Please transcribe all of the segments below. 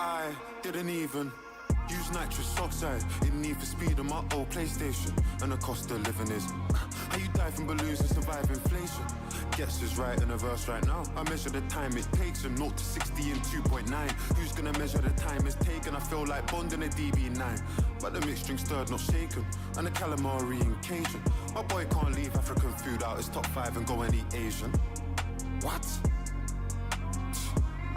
I didn't even use nitrous oxide in Need for Speed on my old PlayStation. And the cost of living is how you die from balloons and survive inflation. Guess is right in a verse right now. I measure the time it takes from 0 to 60 in 2.9. Who's gonna measure the time it's taken? I feel like Bond in a DB9. But the mixed drink stirred, not shaken. And the calamari in Cajun. My boy can't leave African food out his top 5 and go and eat Asian. What?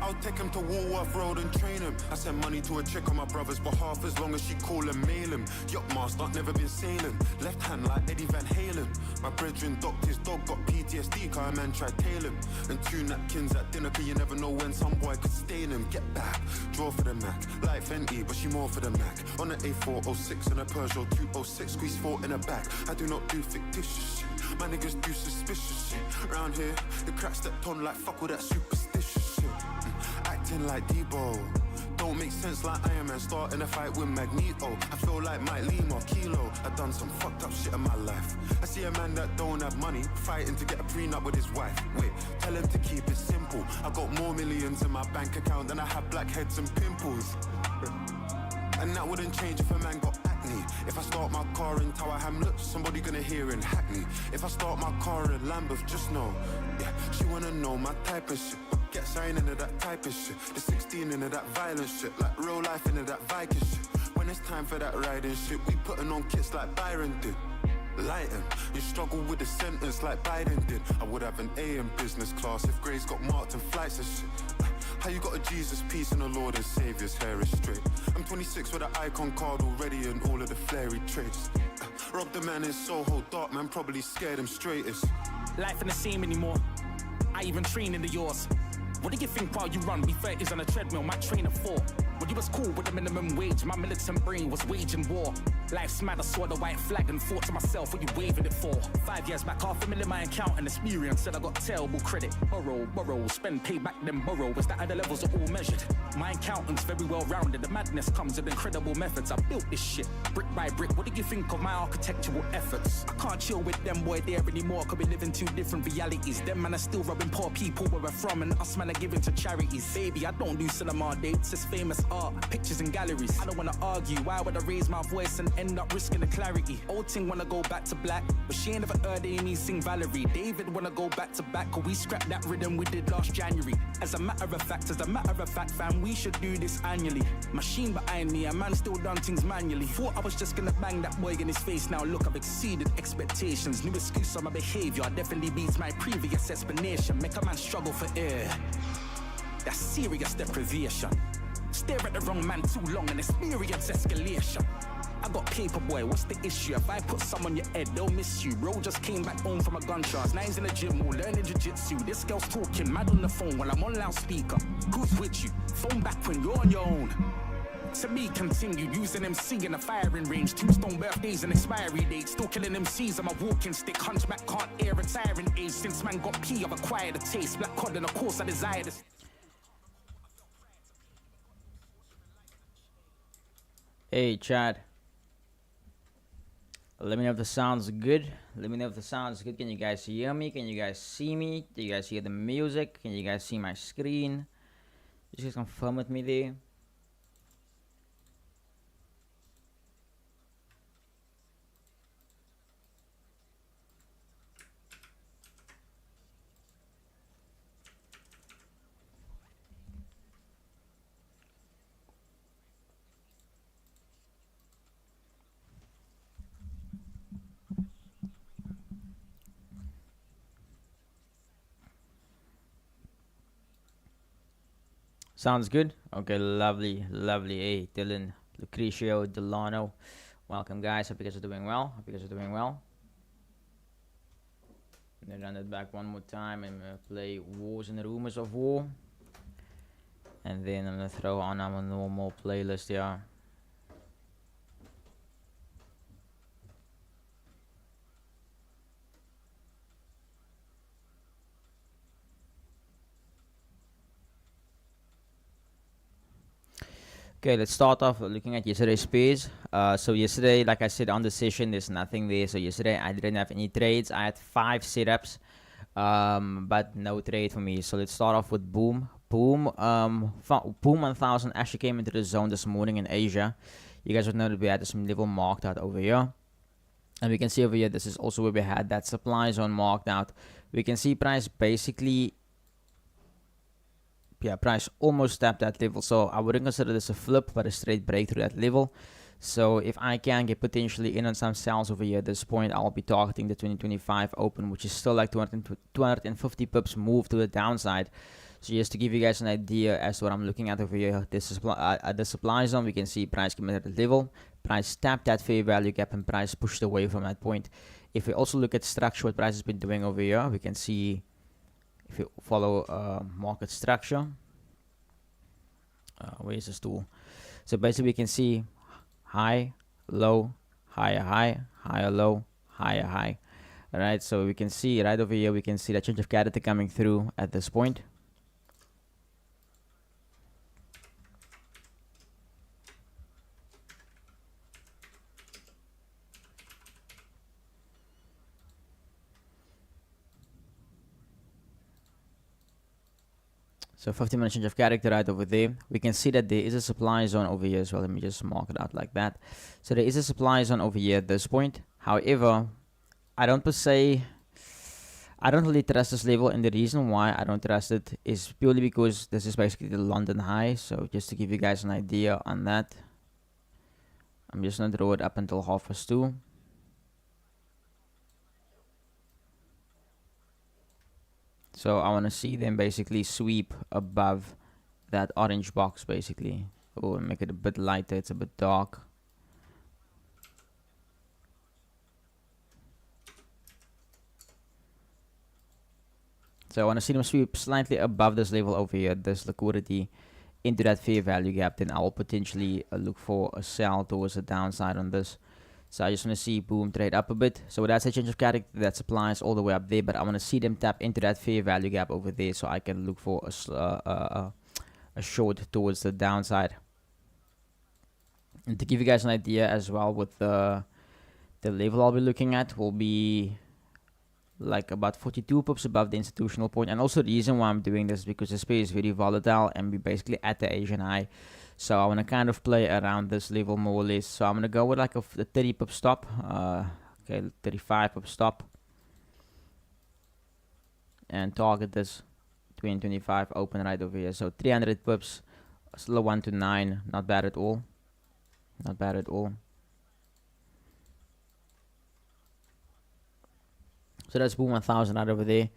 I'll take him to Woolworth Road and train him. I send money to a chick on my brother's behalf as long as she call and mail him. Yacht master, never been sailing. Left hand like Eddie Van Halen. My brethren docked his dog, got PTSD, cause a man tried tail him. And 2 napkins at dinner, cause you never know when some boy could stain him. Get back, draw for the Mac. Like Fenty, but she more for the Mac. On an A406 and a Peugeot 206, squeeze 4 in the back. I do not do fictitious shit. My niggas do suspicious shit. Round here, the cracks stepped on like fuck all that superstitious shit. Acting like Debo, don't make sense like Iron Man starting a fight with Magneto. I feel like Mike Lima, Kilo. I done some fucked up shit in my life. I see a man that don't have money fighting to get a prenup with his wife. Wait, tell him to keep it simple. I got more millions in my bank account than I have blackheads and pimples. And that wouldn't change if a man got acne. If I start my car in Tower Hamlets, somebody gonna hear in Hackney. If I start my car in Lambeth, just know, yeah, she wanna know my type of shit. Get sign into that type of shit. The 16 into that violent shit. Like real life into that Viking shit. When it's time for that riding shit, we putting on kits like Byron did. Lighten, you struggle with the sentence like Biden did. I would have an A in business class if grades got marked and flights and shit. How you got a Jesus piece and a Lord and Saviour's hair is straight. I'm 26 with an icon card already and all of the flary traits. Rob the man in Soho, dark man probably scared him straightest. Life ain't the same anymore. I even train into yours. What do you think while you run? We 30s on a treadmill, my train of 4. When you was cool with the minimum wage, my militant brain was waging war. Life's mad, I saw the white flag and thought to myself, what you waving it for? 5 years back, $500,000 my account and experience said I got terrible credit. Borrow, spend, pay back, then borrow. Was that how the levels are all measured? My accountant's very well rounded. The madness comes with incredible methods. I built this shit, brick by brick. What do you think of my architectural efforts? I can't chill with them boy there anymore, cause we live in 2 different realities. Them man are still robbing poor people where we're from, and us man are giving to charities. Baby, I don't do cinema dates, it's famous art, pictures and galleries. I don't wanna argue, why would I raise my voice and end up risking the clarity? Old ting wanna go back to black, but she ain't never heard Amy sing Valerie. David wanna go back to back, cause we scrapped that rhythm we did last January. As a matter of fact, fam, we should do this annually. Machine behind me, a man still done things manually. Thought I was just gonna bang that boy in his face, now look, I've exceeded expectations. New excuse on my behavior definitely beats my previous explanation. Make a man struggle for air. That's serious deprivation. Stare at the wrong man too long and experience escalation. I got paper boy, what's the issue? If I put some on your head, they'll miss you. Bro just came back home from a gun charge. Now he's in the gym, all learning jiu-jitsu. This girl's talking mad on the phone while I'm on loudspeaker. Who's with you? Phone back when you're on your own. To me, continue using MC in a firing range. Tombstone birthdays and expiry dates. Still killing MCs on my walking stick. Hunchback can't air retiring age. Since man got P, I've acquired a taste. Black cod and of course I desire this. Hey Chad, let me know if the sound's good. Can you guys hear me? Can you guys see me? Do you guys hear the music? Can you guys see my screen? Just confirm with me there. Sounds good. Okay, lovely. Hey, Dylan, Lucrecio, Delano, welcome guys. Hope you guys are doing well. I'm gonna run it back one more time and play Wars and Rumors of War, and then I'm gonna throw on our normal playlist here. Okay, let's start off looking at yesterday's pairs. So yesterday, like I said on the session, there's nothing there. So yesterday I didn't have any trades. I had 5 setups, but no trade for me. So let's start off with Boom. Boom Boom 1000 actually came into the zone this morning in Asia. You guys would know that we had some level marked out over here. And we can see over here, this is also where we had that supply zone marked out. We can see price basically, price almost tapped that level. So I wouldn't consider this a flip, but a straight break through that level. So if I can get potentially in on some sales over here at this point, I'll be targeting the 2025 open, which is still like 250 pips move to the downside. So just to give you guys an idea as to what I'm looking at over here, this is at the supply zone, we can see price came in at the level, price tapped that fair value gap, and price pushed away from that point. If we also look at structure, what price has been doing over here, we can see if you follow market structure, where is this tool? So basically we can see high, low, higher high, higher low, higher high. Alright, so we can see right over here, we can see that change of character coming through at this point. So 50-minute change of character right over there. We can see that there is a supply zone over here as well. Let me just mark it out like that. So there is a supply zone over here at this point. However, I don't really trust this level, and the reason why I don't trust it is purely because this is basically the London high. So just to give you guys an idea on that, I'm just gonna draw it up until 2:30. So I want to see them basically sweep above that orange box basically. Oh, make it a bit lighter, it's a bit dark. So I want to see them sweep slightly above this level over here, this liquidity, into that fair value gap. Then I'll potentially look for a sell towards the downside on this. So I just want to see boom trade up a bit. So that's a change of character that supplies all the way up there, but I want to see them tap into that fair value gap over there, so I can look for a short towards the downside. And to give you guys an idea as well, with the level I'll be looking at will be like about 42 pips above the institutional point. And also the reason why I'm doing this is because the space is very volatile and we're basically at the Asian high. So I want to kind of play around this level more or less. So I'm going to go with like a 30 pip stop. Okay, 35 pip stop. And target this 2025 open right over here. So 300 pips. Still a 1 to 9. Not bad at all. Not bad at all. So that's boom 1000 right over there.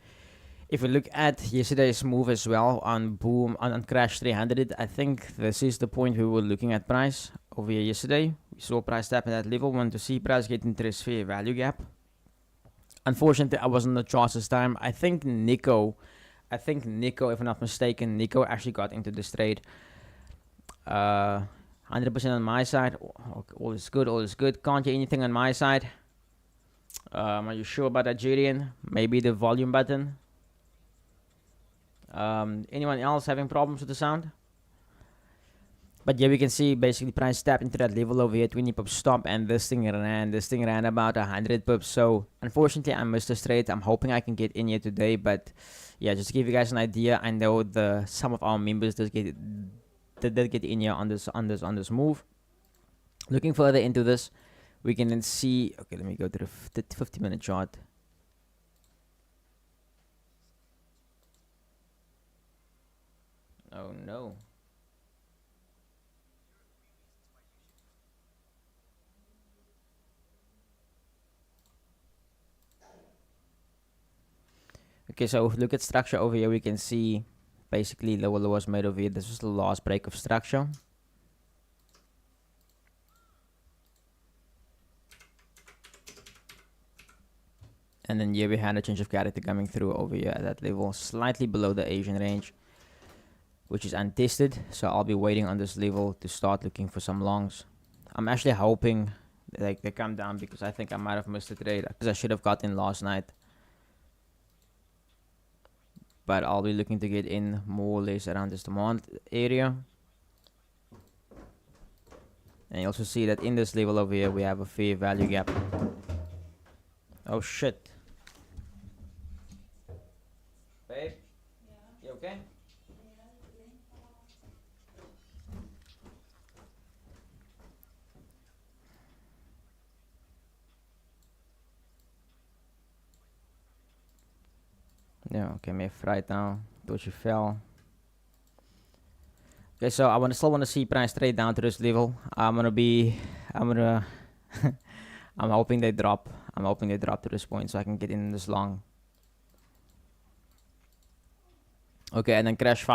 If we look at yesterday's move as well on boom on crash 300, I think this is the point we were looking at price over here yesterday. We saw price tap at that level. We want to see price get into this fair value gap. Unfortunately, I wasn't on the charts this time. I think Nico, if I'm not mistaken, Nico actually got into this trade. 100% on my side. All is good, all is good. Can't hear anything on my side. Are you sure about that, Julian? Maybe the volume button. Anyone else having problems with the sound? But yeah, we can see basically price tap into that level over here, 20 pips stop, and this thing ran about 100 pips. So unfortunately, I missed this trade. I'm hoping I can get in here today, but yeah, just to give you guys an idea, I know some of our members did get in here on this move. Looking further into this, we can then see. Okay, let me go to the 50-minute chart. Oh no. Okay, so if we look at structure over here, we can see basically lower lows made over here. This was the last break of structure. And then here we had a change of character coming through over here at that level, slightly below the Asian range, which is untested. So I'll be waiting on this level to start looking for some longs. I'm actually hoping like they come down, because I think I might have missed the trade, because I should have got in last night. But I'll be looking to get in more or less around this demand area. And you also see that in this level over here, we have a fair value gap. Oh shit. Babe? Yeah. You okay? Yeah, okay, me right now. Doji fell. Okay, so I still want to see price trade down to this level. I'm hoping they drop. I'm hoping they drop to this point so I can get in this long. Okay, and then crash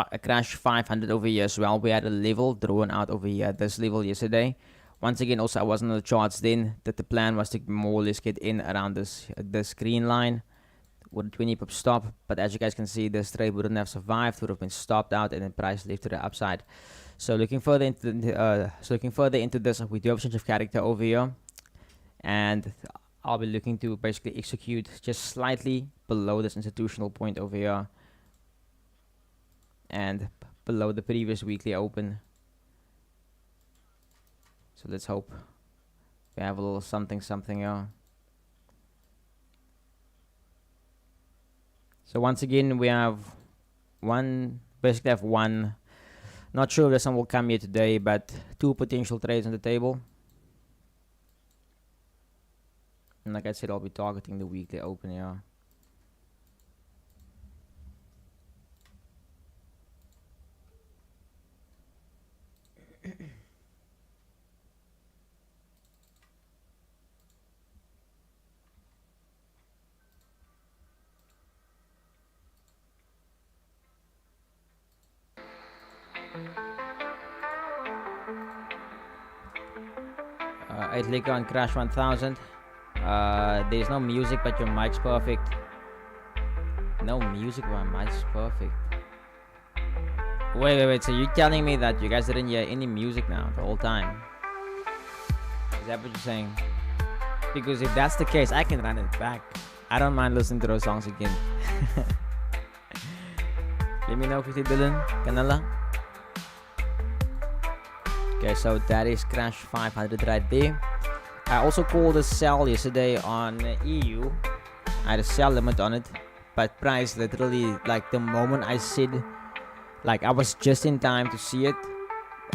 500 over here as well. We had a level drawn out over here, this level yesterday. Once again, also I wasn't on the charts then. That the plan was to more or less get in around this green line with a 20 pip stop. But as you guys can see, this trade wouldn't have survived, would have been stopped out, and then price left to the upside. So looking further into this, we do have a change of character over here, and I'll be looking to basically execute just slightly below this institutional point over here and below the previous weekly open. So let's hope we have a little something here. So once again, we have one, not sure if this one will come here today, but 2 potential trades on the table. And like I said, I'll be targeting the weekly open here. I'd click on Crash 1000. There's no music, but your mic's perfect. No music, but my mic's perfect. Wait. So you're telling me that you guys didn't hear any music now the whole time? Is that what you're saying? Because if that's the case, I can run it back. I don't mind listening to those songs again. Let me know if you Dylan, Canela. Okay, so that is Crash 500 right there. I also called a sell yesterday on EU. I had a sell limit on it, but price literally, like the moment I said, like I was just in time to see it,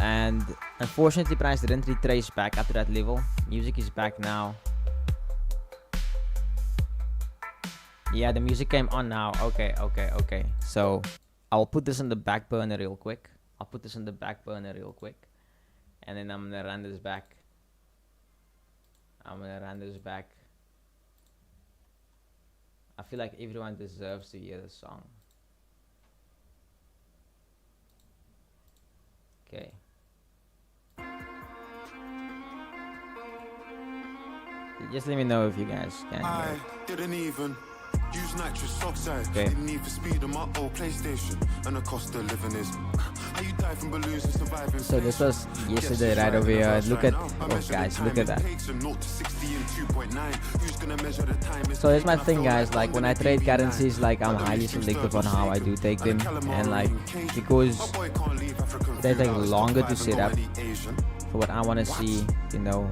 and unfortunately price didn't retrace back up to that level. Music is back now. Yeah, the music came on now. Okay. So I'll put this on the back burner real quick. And then I'm gonna run this back. I feel like everyone deserves to hear the song. Okay. Just let me know if you guys can hear it. I didn't even use nitrous oxide. Okay. Didn't need for speed on my old PlayStation. And the cost of living is how you die from balloons and surviving. So this was yesterday right over here. Look at, oh guys, look at that. So here's my thing, guys, like when I trade currencies, like I'm highly selective on how I do take them, and like because they take longer to set up for what I want to see, you know.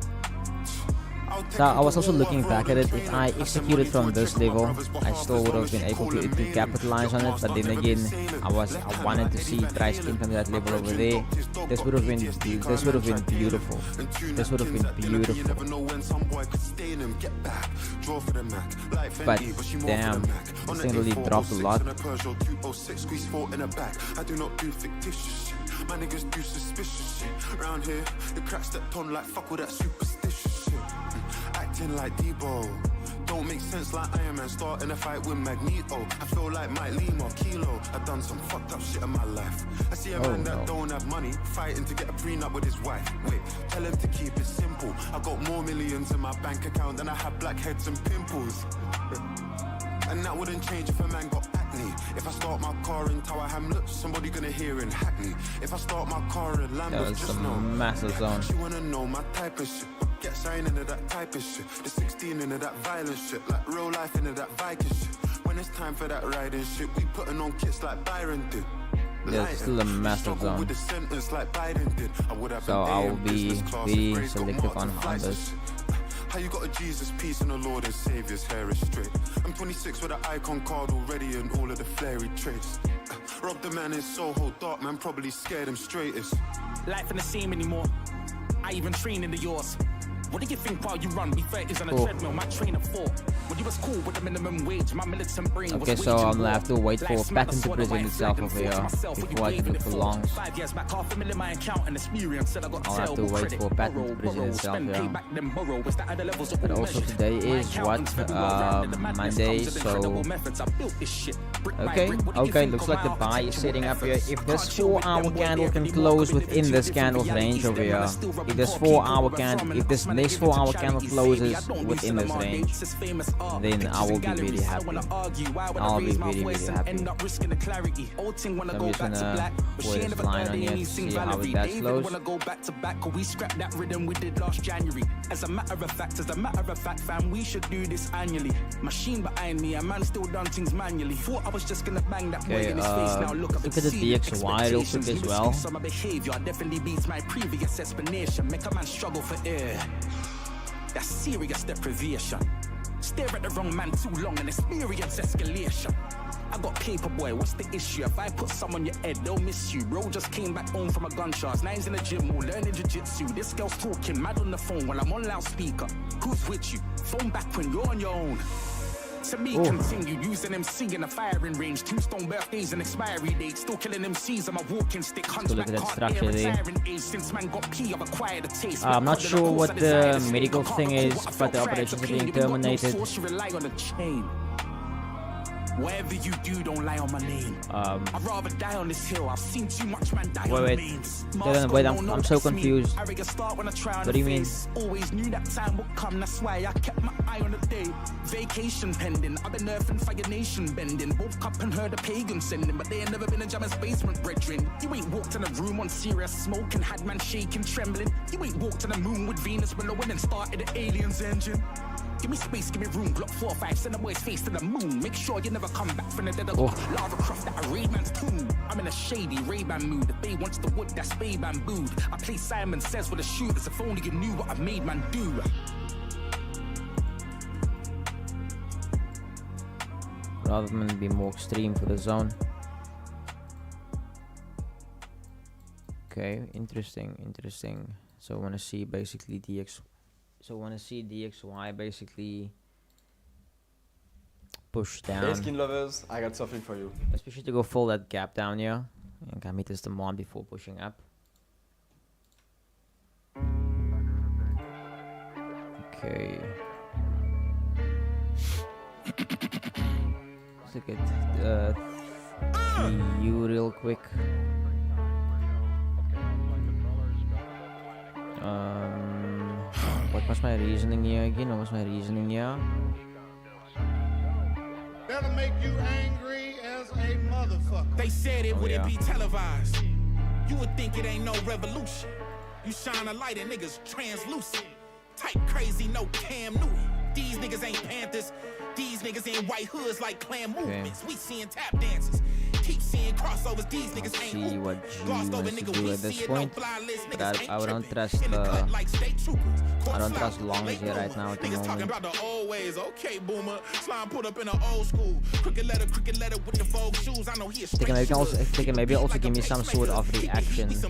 So I was also looking back at it. If I executed from this level, I still would have been able to capitalize on it. But then again, I wanted to see price came from that level over there. This would have been beautiful. But damn, this thing really dropped a lot. My niggas do suspicious shit. Round here, the cracks stepped on like fuck all that superstitious shit. Acting like Debo. Don't make sense like Iron Man starting a fight with Magneto. I feel like Mike Lima, Kilo. I done some fucked up shit in my life. I see a man that don't have money fighting to get a prenup with his wife. Wait, tell him to keep it simple. I got more millions in my bank account than I have blackheads and pimples. And that wouldn't change if a man got acne. If I start my car in Tower Hamlets, somebody gonna hear in Hackney. If I start my car in Lambeth, just know massive zone. She wanna know my type of shit. Get sign into that type of shit. The 16 into that violent shit. Like real life into that Viking shit. When it's time for that riding shit, we putting on kits like Byron did. Yeah, it's still a massive zone. So I will be very selective on this. How you got a Jesus piece and a Lord and Savior's hair is straight. I'm 26 with an icon card already and all of the flary traits. Rob the man in Soho, dark man probably scared him straightest. Life ain't the same anymore. I even train in the yours. What do you think while you run? Be 30s on a Cool. treadmill, my train of 4. When you was cool with the minimum wage, my militant brain was Okay, so waging I'm gonna war. have to wait for Life's mad, patent I to swore the present white itself flag and over thought to here myself, what before I you can waving look for for? longs. 5 years back, $500,000 my account and experience said I got I'll have to terrible wait credit. for patent Borrow, to present borrow, itself, spend, yeah. pay back, then borrow. It's the other levels of But all also measures. today My is accountant's very well rounded. The madness Monday, comes with so incredible methods. I built this shit brick by okay, brick. What do you okay, think looks of like the my buy is architectural sitting up here. efforts? If this Can't chill with 4-hour them, boy, candle can every close more within this candle's range over here, if this 4-hour candle, if this next 4-hour candle closes within this range, then I will be really happy. I'll be really, really happy. So I'm just gonna put this line on here to see how that flows. As a matter of fact, fam, we should do this annually. Machine behind me, a man still done things manually. Thought I was just gonna bang that boy Okay, in his face. Now look look at the DXY real quick as well. So my behavior definitely beats my previous explanation. Make a man struggle for air. That's serious deprivation. Stare at the wrong man too long and experience escalation. I got paper, boy, what's the issue? If I put some on your head, they'll miss you. Bro just came back home from a gunshot. Now he's in the gym, all learning jiu-jitsu. This girl's talking mad on the phone while I'm on loudspeaker. Who's with you? Phone back when you're on your own. To me, continue using MC in a firing range. Tombstone birthdays and expiry dates. Still killing MCs on my walking stick. Look at that structure there. Since man got P, I've acquired a taste. I'm not sure what the medical thing is, but the operations are being terminated. Rely on a chain. Whatever you do, don't lie on my name. I'd rather die on this hill. I've seen too much man die on wait, mains. wait, I'm so confused. What do you mean? Always knew that time would come, that's why I kept my eye on the day. Vacation pending, I've been earthing Fire Nation bending. Woke up and heard a pagan sending, but they ain't never been in Jammer's basement, brethren. You ain't walked in a room on serious smoke and had man shaking, trembling. You ain't walked in a moon with Venus below and started the aliens engine. Give me space, give me room, Glock 4-5, send a boy's face to the moon. Make sure you never come back from the dead of Lara Croft that I raid man's tomb. I'm in a shady Ray-Ban mood. The bay wants the wood, that's bay bambooed. I play Simon Says with the shooters, if only you knew what I've made man do. Rather than be more extreme for the zone. Okay, interesting. So I want to see basically DXY basically push down. Hey skin lovers, I got something for you. Especially to go fill that gap down here. And can meet this demand before pushing up. Okay. Let's look at TU real quick. What was my reasoning here again? That'll make you angry as a motherfucker. They said it wouldn't be televised. You would think it ain't no revolution. You shine a light and niggas translucent. Type crazy, no Cam Newton. These niggas ain't Panthers. These niggas ain't white hoods like clan movements. We seeing tap dances. Keep seeing crossovers. These niggas ain't see what G wants to do at this point. But I don't trust I don't trust longs here right now at the moment. About the old ways. Okay, boomer. Slime put up in an old school. Crooked letter with the Vogue shoes. I know he is they can maybe also give me some sort of reaction. It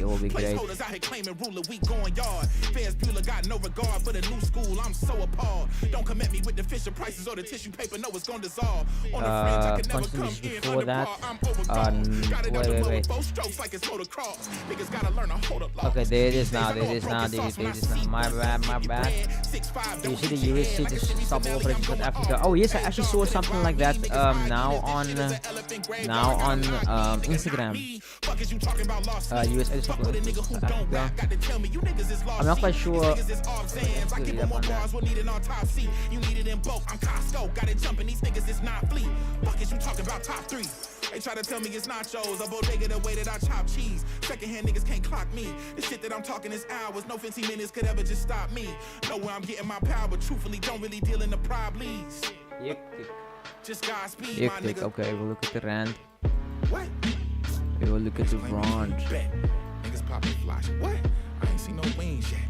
will be great. Got no regard for the new school. I'm so appalled. Don't come at me with the Fisher prices or the tissue paper. No, it's gonna dissolve. On the fringe, I can never come in before that. Wait. Okay, there it is now. My bad. You see the USC just stop operating South Africa. Oh yes, I actually saw something like that now on Instagram. USA stop operating South Africa. I'm not quite sure. You need it in bulk. I'm Costco. Got it jumping. These niggas is not fleet. Buckets, you talking about top 3. They try to tell me it's nachos. A bodega the way that I chop cheese. Secondhand niggas can't clock me. The shit that I'm talking is hours. No 15 minutes could ever just stop me. Know where I'm getting my power, but truthfully don't really deal in the problems. Just Godspeed, my nigga. Okay, we'll look at the rand. What? We will look at the rand. Niggas popping flash. What? I ain't seen no wings yet.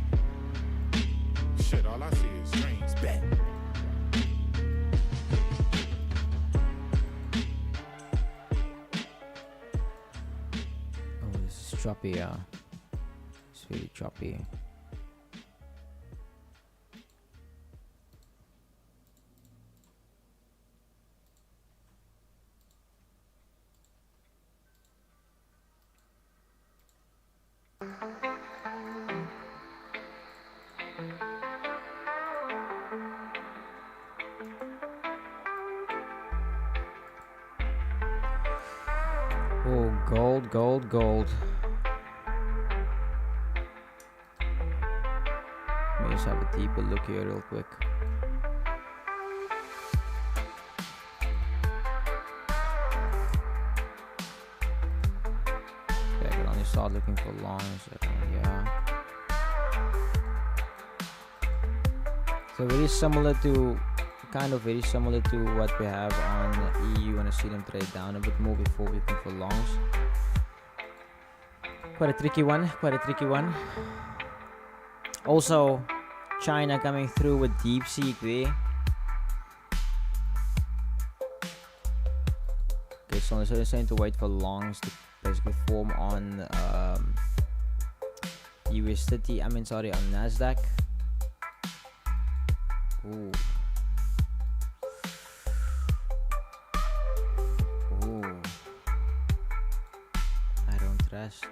Shit, all I see is strings. Bet. Oh, this is choppy, It's really choppy. Gold, gold, gold. Let me just have a deeper look here real quick. Okay, I can only start looking for longs. Yeah. So very similar to, very similar to what we have on EU, and I see them trade down a bit more before we looking for longs. Quite a tricky one. Also, China coming through with DeepSeek there. Okay, so they're starting to wait for longs to basically form on USDT. On Nasdaq. Ooh. I don't trust.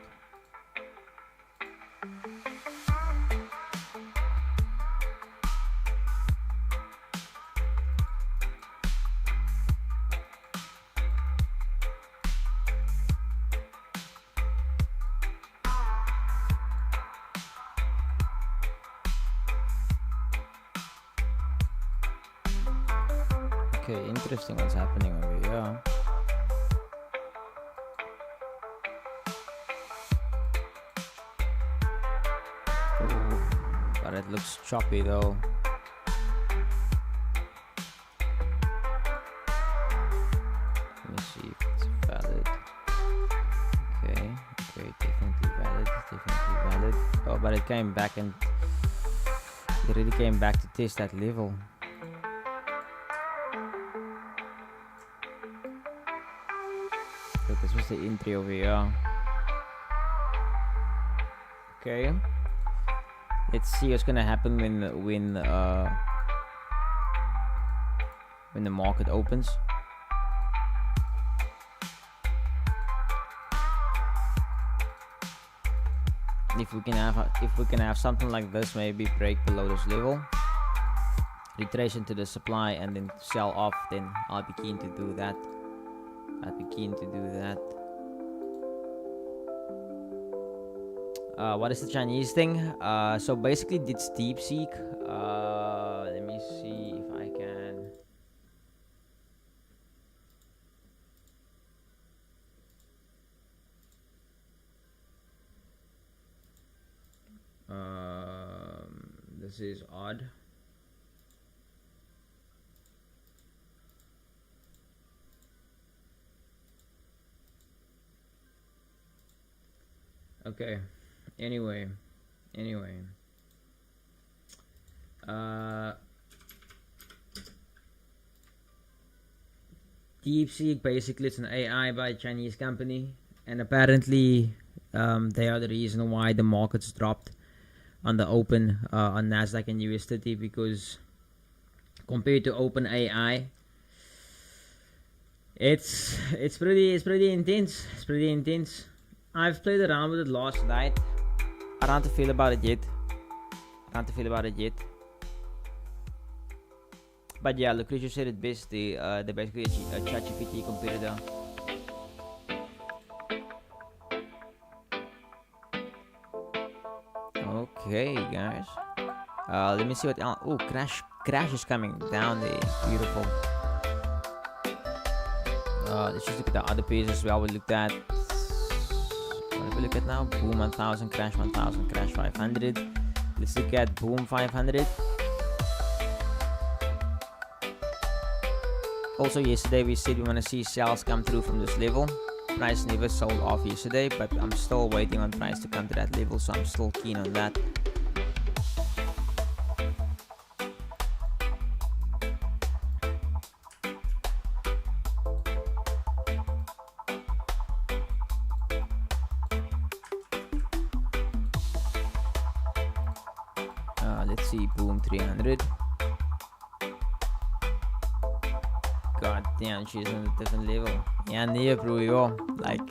Okay, interesting what's happening over here. Ooh, but it looks choppy though. Let me see if it's valid. Okay, definitely valid. Oh, but it came back and it really came back to test that level. So this was the entry over here. Okay. Let's see what's gonna happen when the market opens. If we can have something like this, maybe break below this level, retrace into the supply, and then sell off, then I'll be keen to do that. What is the Chinese thing? So basically it's DeepSeek. Let me see if I can. This is odd. Okay. Anyway. DeepSeek, basically it's an AI by a Chinese company, and apparently they are the reason why the markets dropped on the open on Nasdaq and USDT, because compared to OpenAI, it's pretty intense. I've played around with it last night. I don't have to feel about it yet. But yeah, Lucretia said it best. They're basically a ChatGPT competitor. Okay, guys. Let me see what else. Oh, crash is coming down there. Beautiful. Let's just look at the other pairs as well. We looked at. What do we look at now? Boom 1000, crash 1000, crash 500. Let's look at boom 500. Also, yesterday we said we want to see sales come through from this level. Price never sold off yesterday, but I'm still waiting on price to come to that level, so I'm still keen on that. Let's see, boom 300. God damn, she's on a different level. Yeah, near bro, yo. Like,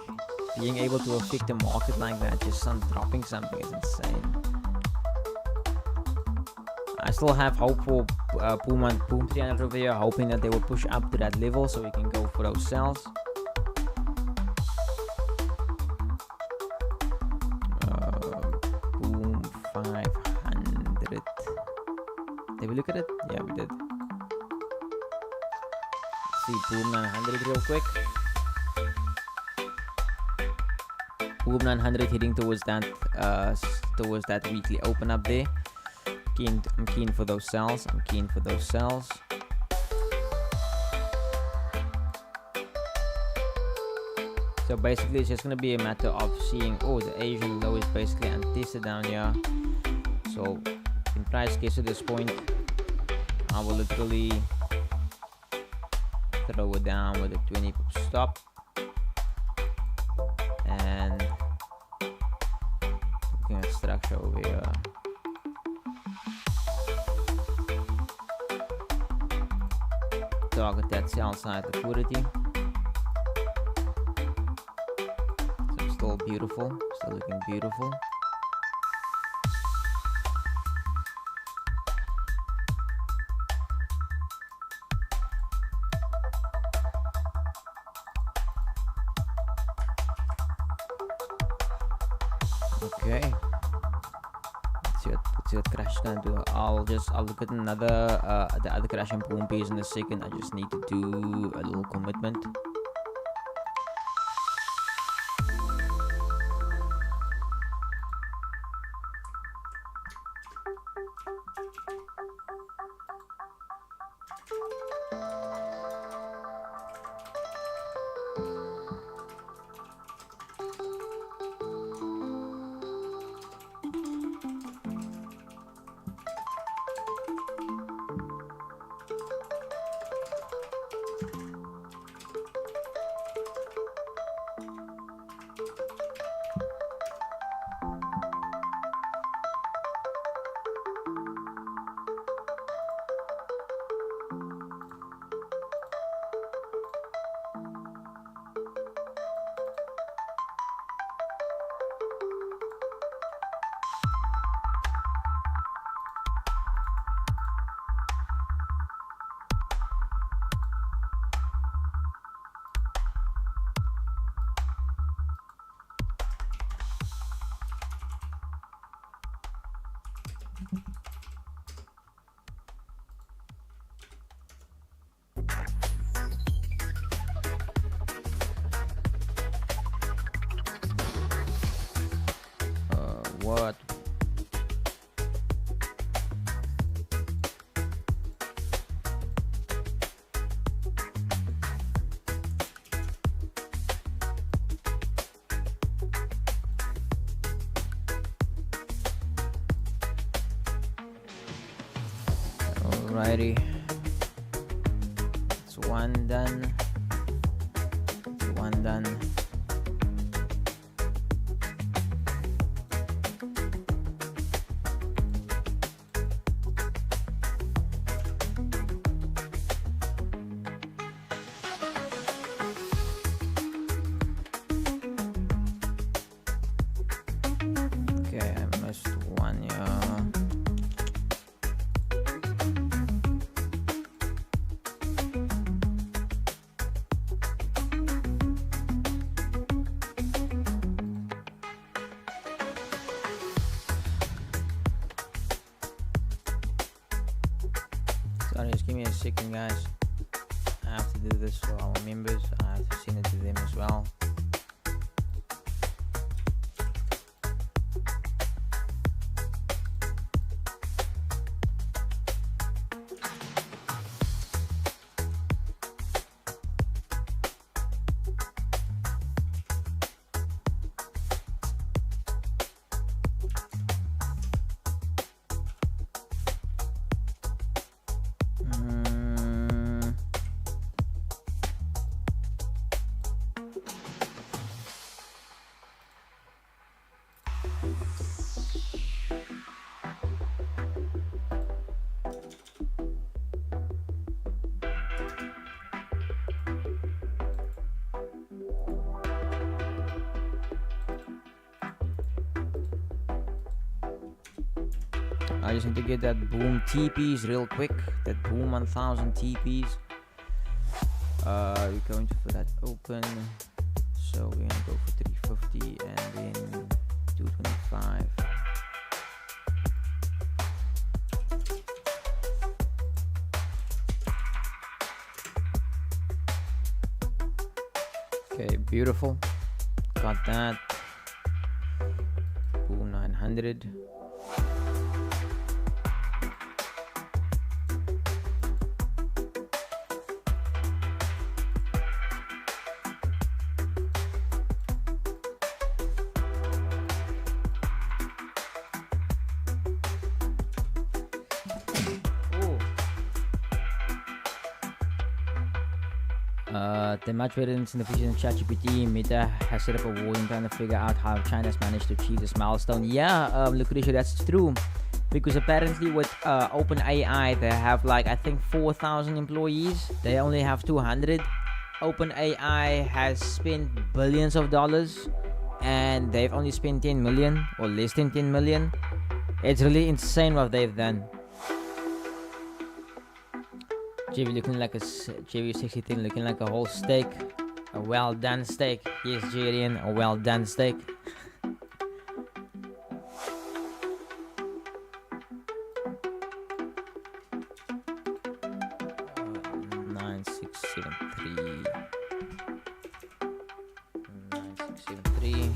being able to affect the market like that, just dropping something is insane. I still have hope for boom 300 over here, hoping that they will push up to that level so we can go for those sells. we look at it? Yeah, we did. See, boom 900 real quick. Boom 900 heading towards that weekly open up there. I'm keen for those sells. So basically, it's just gonna be a matter of seeing. Oh, the Asian low is basically untested down here. So in price case at this point, I will literally throw it down with a 20 pip stop and looking at structure over here. Target that sell side liquidity. So still beautiful, still looking beautiful. Okay, let's see what crash is gonna do. I'll look at the other crash and boom piece in a second. I just need to do a little commitment. What? Alrighty, it's one done. Okay, I missed one, yeah. Sorry, just give me a second, guys. I have to do this for our members. I have to send it to them as well. I just need to get that boom TPs real quick. That boom 1000 TPs. We're going for that open. So we're gonna go for 350 and then 225. Okay, beautiful. Got that. Boom 900. The much better than the features in ChatGPT. Meta has set up a warning trying to figure out how China has managed to achieve this milestone. Yeah, Lucretia, that's true. Because apparently with OpenAI, they have like, I think 4,000 employees. They only have 200. OpenAI has spent billions of dollars and they've only spent 10 million or less than 10 million. It's really insane what they've done. JV looking like a JV63 looking like a whole steak, a well done steak. Yes, Jarian, a well done steak. 9673. 9673.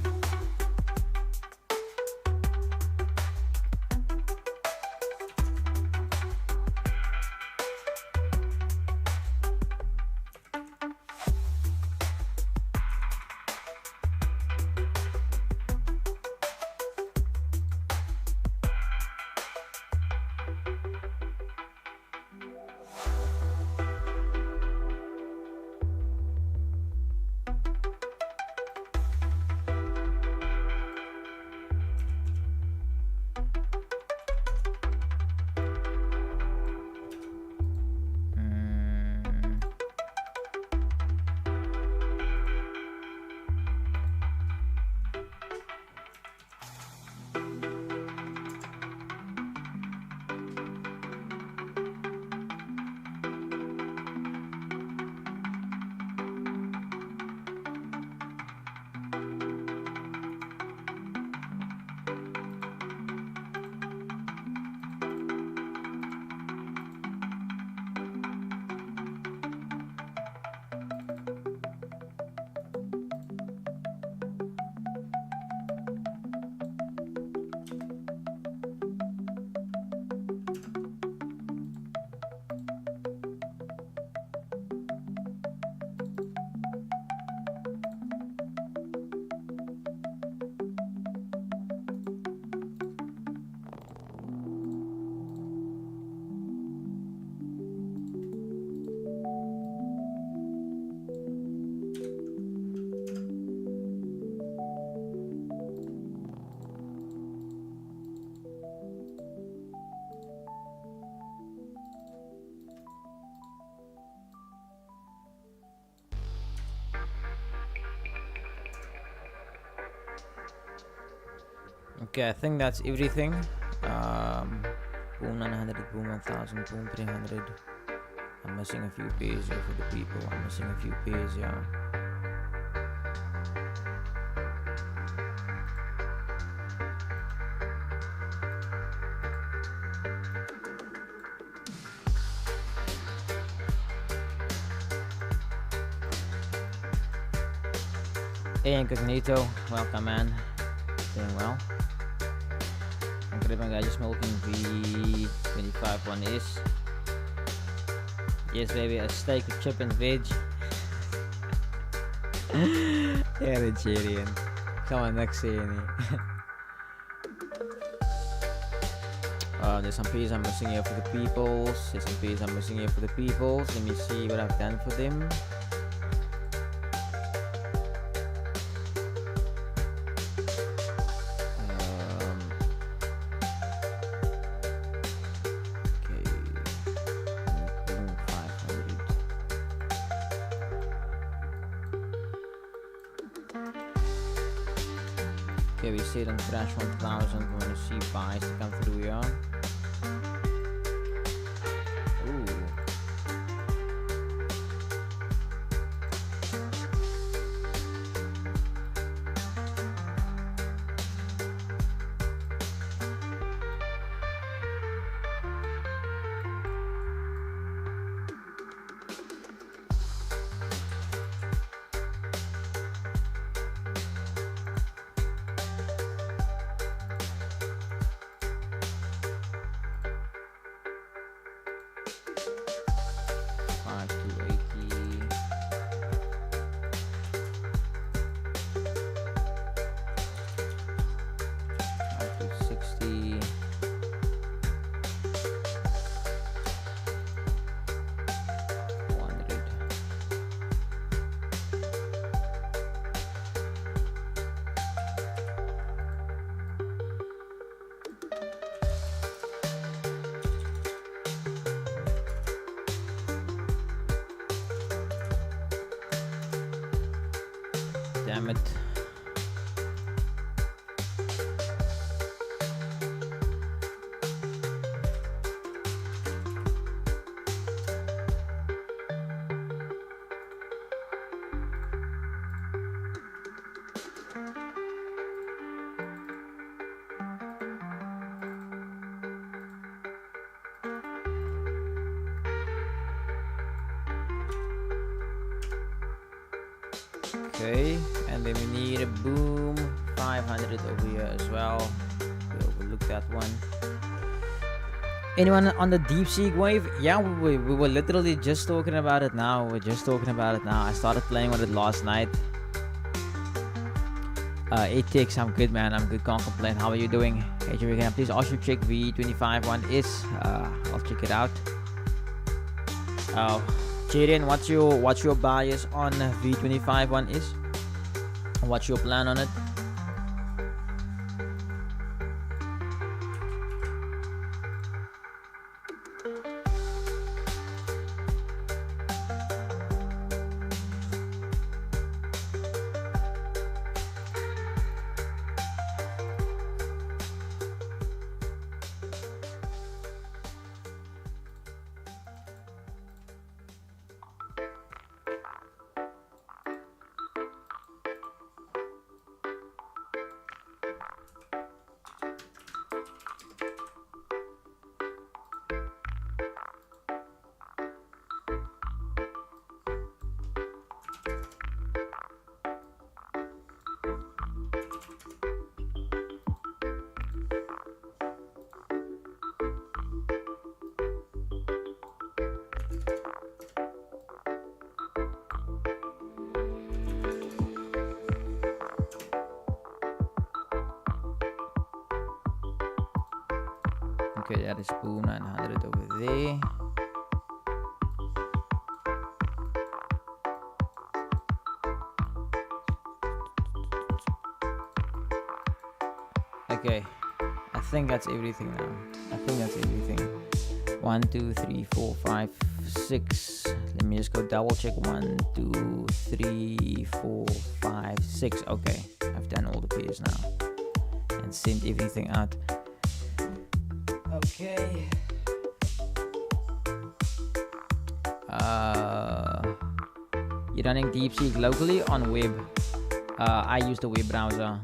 Okay, I think that's everything. Boom 900, boom 1000, boom 300. I'm missing a few pairs here for the people. I'm missing a few pairs, yeah. Hey Incognito, welcome man. Doing well. I'm just smoking V25 one is. Yes baby, a steak with chip and veg. Yeah, Nigerian. Come on, next scene. There's some pieces I'm missing here for the peoples. There's some pieces I'm missing here for the peoples. Let me see what I've done for them. Okay, we see it on Crash 1000. We want to see buys to come through here. Ooh. damn it. Okay, and then we need a boom 500 over here as well. We overlooked that one. Anyone on the deep sea wave? Yeah, we were literally just talking about it now. We're just talking about it now. I started playing with it last night. 8 ticks, I'm good, man. I'm good, can't complain. How are you doing? Hey, Jerry, can I please also check V25 one is? I'll check it out. Jaden, what's your bias on V25 one is? What's your plan on it? Okay, that is boom 900 over there. Okay, I think that's everything now. I think that's everything. 1, 2, 3, 4, 5, 6. Let me just go double check. 1, 2, 3, 4, 5, 6. Okay, I've done all the pairs now and sent everything out. Okay. You're running DeepSeek locally on web. I use the web browser.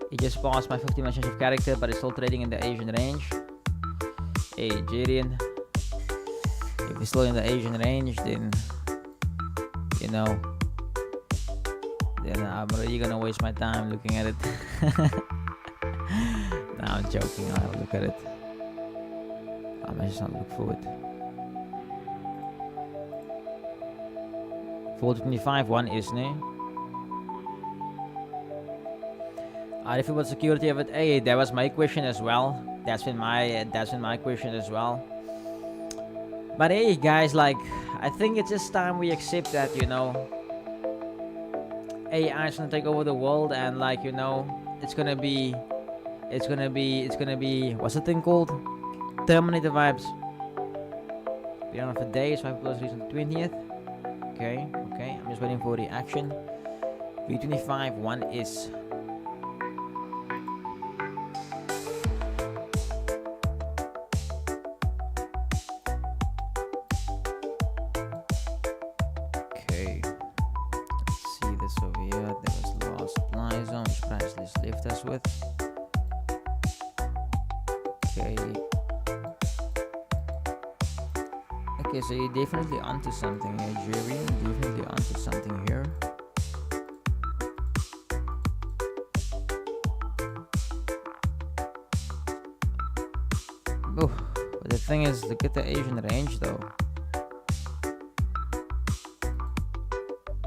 It just passed my 50 mentions of character, but it's still trading in the Asian range. Hey, Jerian. If it's still in the Asian range, then then I'm really gonna waste my time looking at it. No, I'm joking. I'll look at it. I might just not look for it. 425 one is nee. If it was security of it, hey, that was my question as well. That's been my question as well. But hey, guys, like, I think it's just time we accept that, AI is gonna take over the world, and like, it's gonna be what's the thing called? Terminator vibes. We don't have a day, so I close release on the 20th. Okay, I'm just waiting for reaction. V25 one is. Okay, let's see this over here. There was last supply zone, which price list left us with. Okay, so you're definitely onto something here, Jerry. Definitely onto something here. Oh, but the thing is, look at the Asian range though.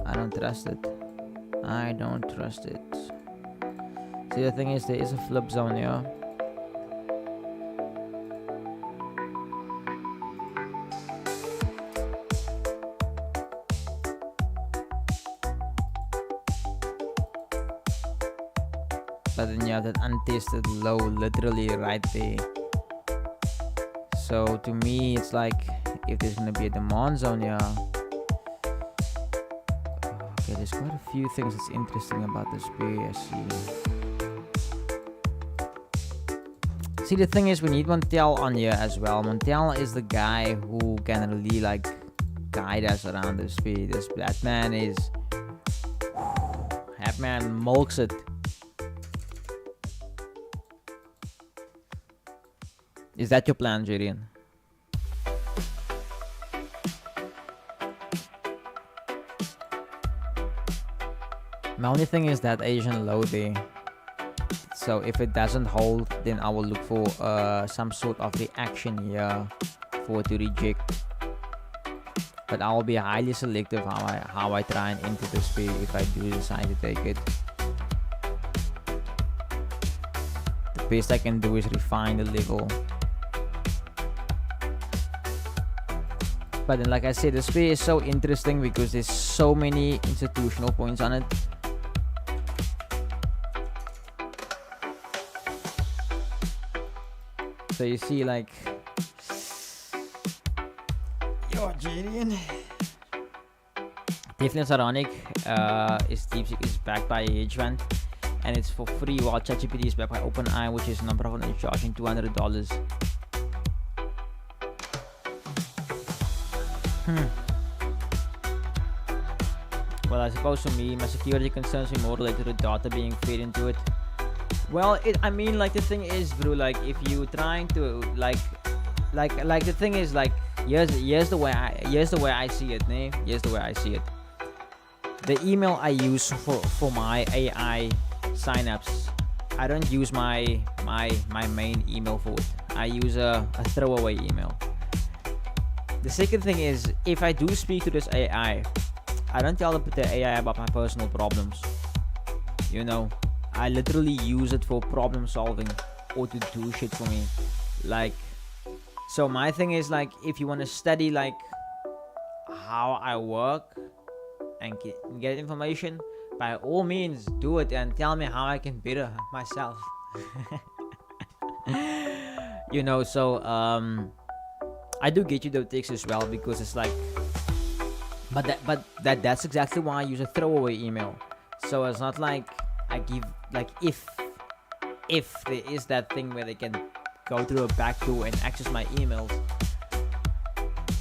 I don't trust it. See, the thing is, there is a flip zone here. But then you have that untested low literally right there. So to me, it's like, if there's gonna be a demand zone here. Okay, Okay, there's quite a few things that's interesting about this PASC. See, the thing is, we need Montel on here as well. Montel is the guy who can really like guide us around this speed. That man is... That man milks it. Is that your plan, Jadian? My only thing is that Asian low there. So if it doesn't hold, then I will look for some sort of reaction here for it to reject. But I will be highly selective how I try and enter this speed if I do decide to take it. The best I can do is refine the level. But then, like I said, the speed is so interesting because there's so many institutional points on it. So you see, like, yo, Jadian. Definitely ironic. DeepSeek is backed by a hedge fund, and it's for free, while ChatGPT is backed by OpenAI, which is non-profit and charging $200. Well, I suppose for me, my security concerns are more related to data being fed into it. Well, I mean, like, the thing is, bro, like, if you trying to like the thing is, like, here's the way I see it, ne? Here's the way I see it. The email I use for my AI signups, I don't use my main email for it. I use a throwaway email. The second thing is, if I do speak to this AI, I don't tell the AI about my personal problems. You know, I literally use it for problem solving or to do shit for me. Like, so my thing is, like, if you want to study, like, how I work and get information, by all means do it and tell me how I can better myself. You know, so I do get you the text as well, because it's like, that's exactly why I use a throwaway email. So it's not like I give, like, if there is that thing where they can go through a back door and access my emails,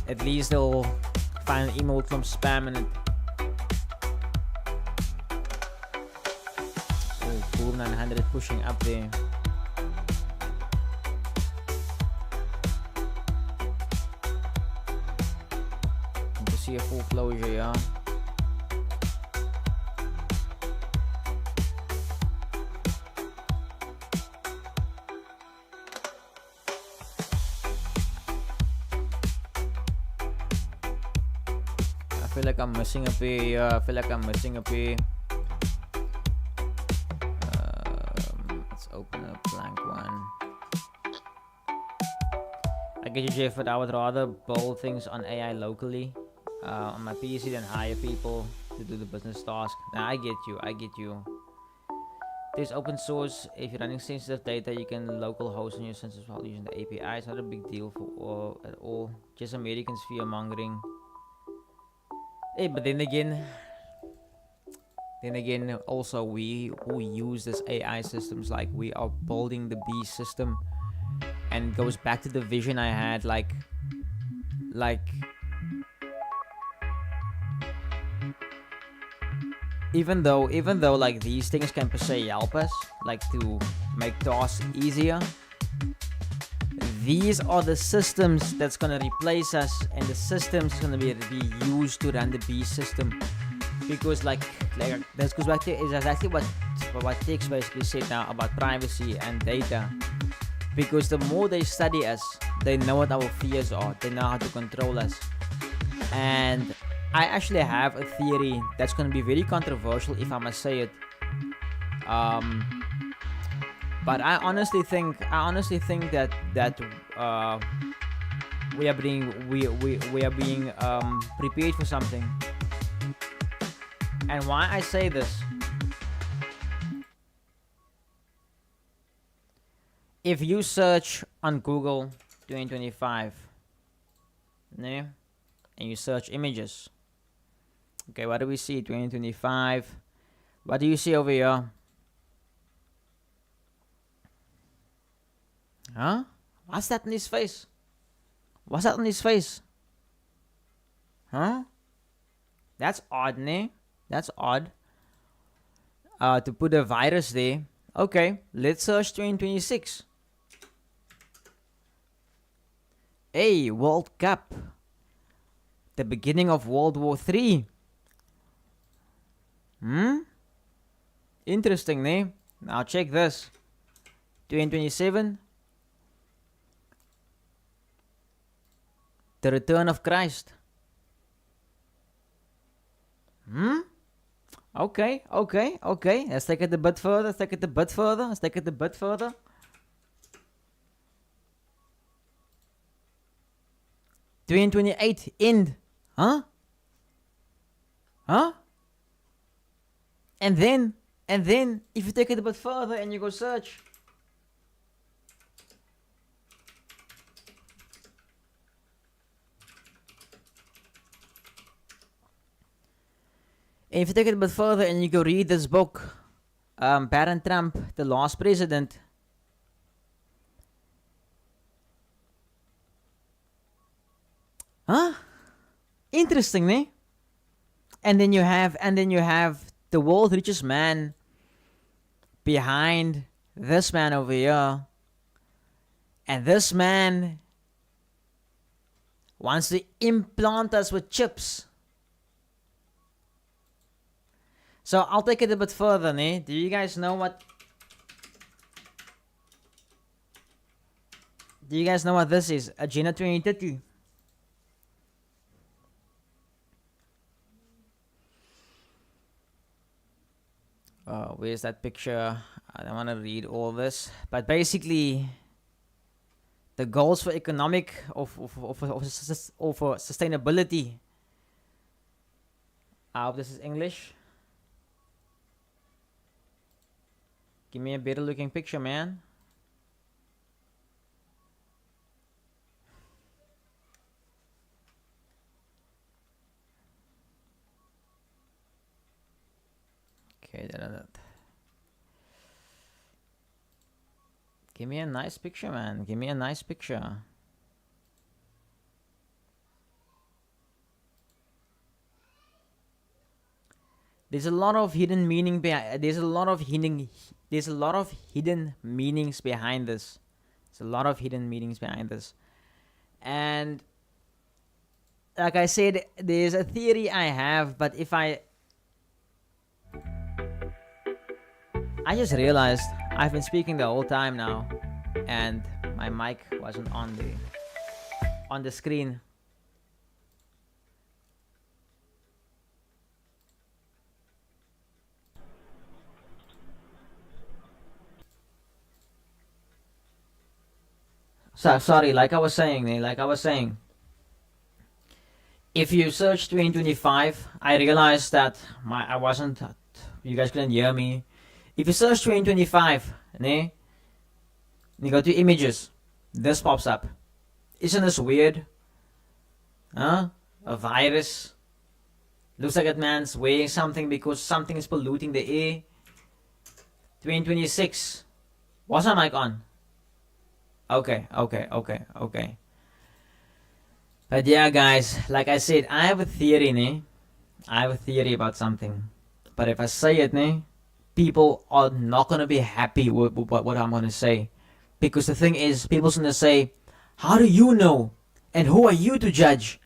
at least they'll find an email from spam in it. Oh, boom, 900 pushing up there. To see a full closure, yeah. I feel like I'm missing a P. Let's open a blank one. I get you, Jeff, but I would rather build things on AI locally on my PC than hire people to do the business task. Now, I get you. There's open source. If you're running sensitive data, you can local host on your sensors while using the API. It's not a big deal at all. Just Americans fear mongering. Hey, but then again, also we who use this AI systems, like, we are building the B system, and it goes back to the vision I had, like even though like these things can per se help us, like, to make tasks easier, these are the systems that's gonna replace us, and the systems gonna be used to run the B system. Because like that goes back to is exactly what Tex basically said now about privacy and data. Because the more they study us, they know what our fears are, they know how to control us. And I actually have a theory that's gonna be very controversial, if I must say it. But I honestly think that we are being prepared for something. And why I say this? If you search on Google 2025, and you search images, Okay, what do we see? 2025. What do you see over here? Huh? What's that on his face? What's that on his face? Huh? That's odd, ne? That's odd. To put a virus there. Okay, let's search 2026. Hey, World Cup. The beginning of World War III. Interesting, ne? Now check this. 2027. The return of Christ. Okay. Let's take it a bit further. 2028 end. Huh? And then, if you take it a bit further and you go search. And if you take it a bit further and you go read this book, Baron Trump, The Last President. Huh? Interesting, ne? And then you have the world's richest man behind this man over here. And this man wants to implant us with chips. So I'll take it a bit further, ne? Do you guys know what this is? Agenda 2030. Oh, where's that picture? I don't want to read all this, but basically, the goals for economic or for sustainability. I hope this is English. Give me a better looking picture, man. Okay, give me a nice picture, man. Give me a nice picture. There's a lot of hidden meaning behind. There's a lot of hidden meanings behind this. And like I said, there's a theory I have, but if I just realized I've been speaking the whole time now, and my mic wasn't on the screen. So sorry, like I was saying, if you search 2025, I realized that you guys couldn't hear me. If you search 2025, you go to images, this pops up. Isn't this weird? Huh? A virus. Looks like that man's wearing something because something is polluting the air. 2026. Was my mic on? Okay. But yeah, guys, like I said, I have a theory, I have a theory about something. But if I say it, people are not going to be happy with what I'm going to say. Because the thing is, people's going to say, how do you know? And who are you to judge?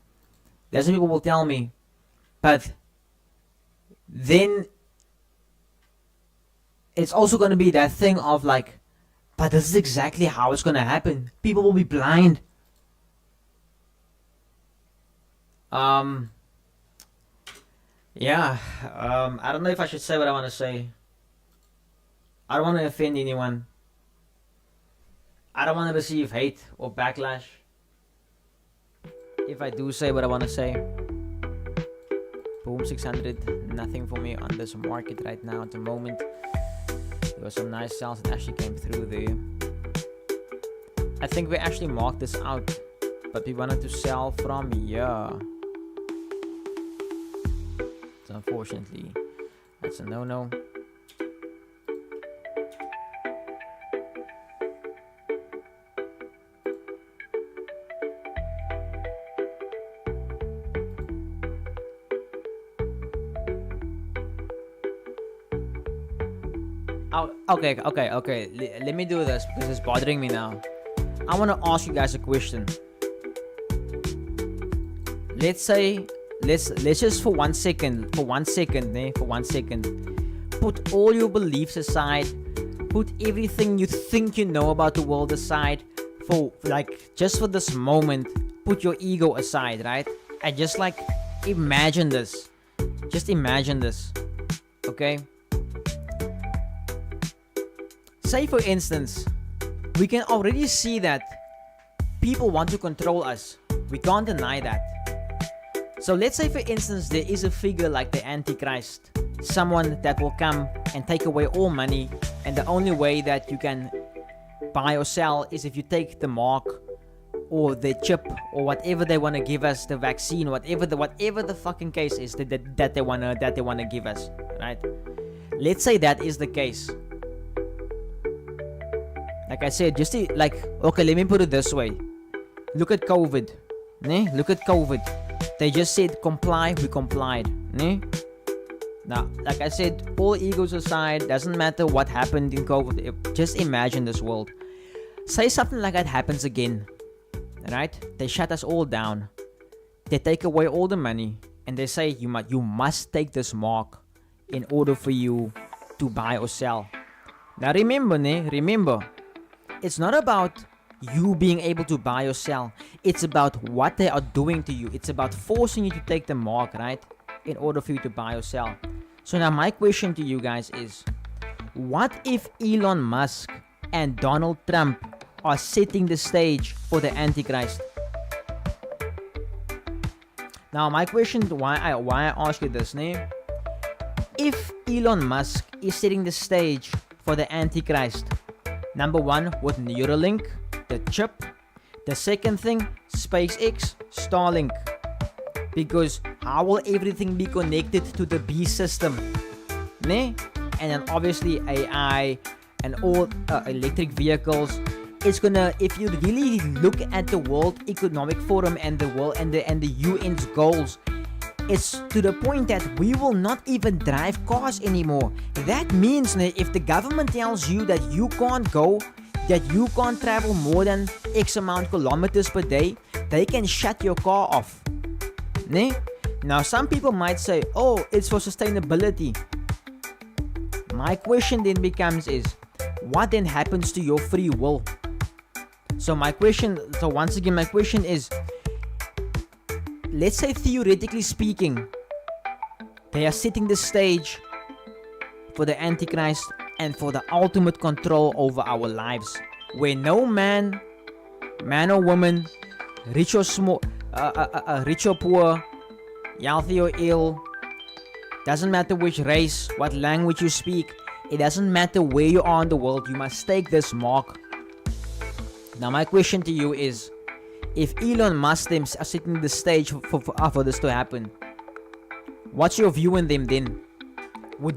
That's what people will tell me. But then it's also going to be that thing of like, but this is exactly how it's going to happen. People will be blind. Yeah. I don't know if I should say what I want to say. I don't want to offend anyone. I don't want to receive hate or backlash. If I do say what I want to say. Boom 600. Nothing for me on this market right now at the moment. There were some nice sales that actually came through there. I think we actually marked this out, but we wanted to sell from here. So unfortunately, that's a no-no. Oh, okay. Let me do this because it's bothering me now. I want to ask you guys a question. Let's say, let's just for one second, put all your beliefs aside, put everything you think you know about the world aside, for like just for this moment, put your ego aside, right? And just like imagine this. Just imagine this, okay? Say for instance, we can already see that people want to control us. We can't deny that. So let's say for instance there is a figure like the Antichrist, someone that will come and take away all money, and the only way that you can buy or sell is if you take the mark or the chip or whatever they want to give us, the vaccine, whatever the fucking case is that they wanna give us, right? Let's say that is the case. Like I said, just to, okay, let me put it this way. Look at COVID. Look at COVID. They just said comply, we complied. Now, like I said, all egos aside, doesn't matter what happened in COVID. Just imagine this world. Say something like that happens again. Right? They shut us all down. They take away all the money. And they say you must take this mark in order for you to buy or sell. Now remember, it's not about you being able to buy or sell. It's about what they are doing to you. It's about forcing you to take the mark, right? In order for you to buy or sell. So now my question to you guys is, what if Elon Musk and Donald Trump are setting the stage for the Antichrist? Now my question, why I ask you this, if Elon Musk is setting the stage for the Antichrist, number one, with Neuralink, the chip. The second thing, SpaceX, Starlink. Because how will everything be connected to the beast system? And then obviously AI and all electric vehicles. It's gonna, if you really look at the World Economic Forum and the world and the UN's goals, it's to the point that we will not even drive cars anymore. That means if the government tells you that you can't go, that you can't travel more than X amount kilometers per day, they can shut your car off. Now some people might say, oh, it's for sustainability. My question then becomes is, what then happens to your free will? So once again, my question is, let's say theoretically speaking, they are setting the stage for the Antichrist and for the ultimate control over our lives, where no man or woman, rich or small, rich or poor, healthy or ill, doesn't matter which race, what language you speak, it doesn't matter where you are in the world, you must take this mark. Now my question to you is, if Elon Musk them are setting the stage for this to happen, what's your view on them then?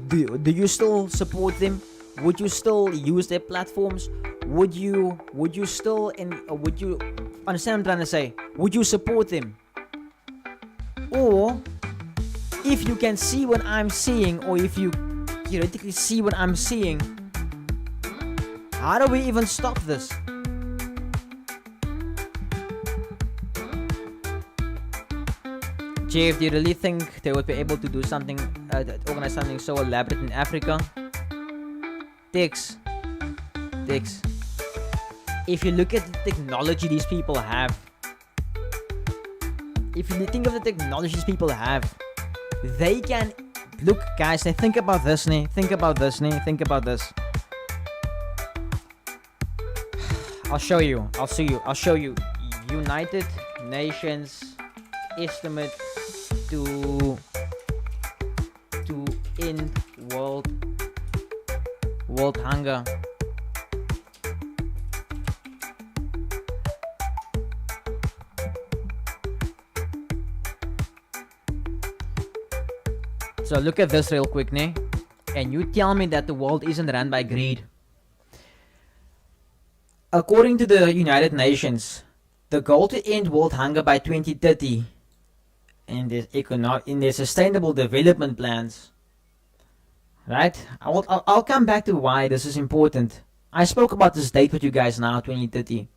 Do you still support them? Would you still use their platforms? Would you still would you understand what I'm trying to say? Would you support them? Or if you can see what I'm seeing, or if you theoretically see what I'm seeing, how do we even stop this? Jeff, do you really think they would be able to do something, organize something so elaborate in Africa? Dix. If you look at the technology these people have, if you think of the technology these people have, they can, look guys, think about this, think about this. I'll show you. United Nations estimate to end world hunger. So look at this real quick, ne? And you tell me that the world isn't run by greed. According to the United Nations, the goal to end world hunger by 2030 in their sustainable development plans, right? I'll come back to why this is important. I spoke about this date with you guys now, 2030.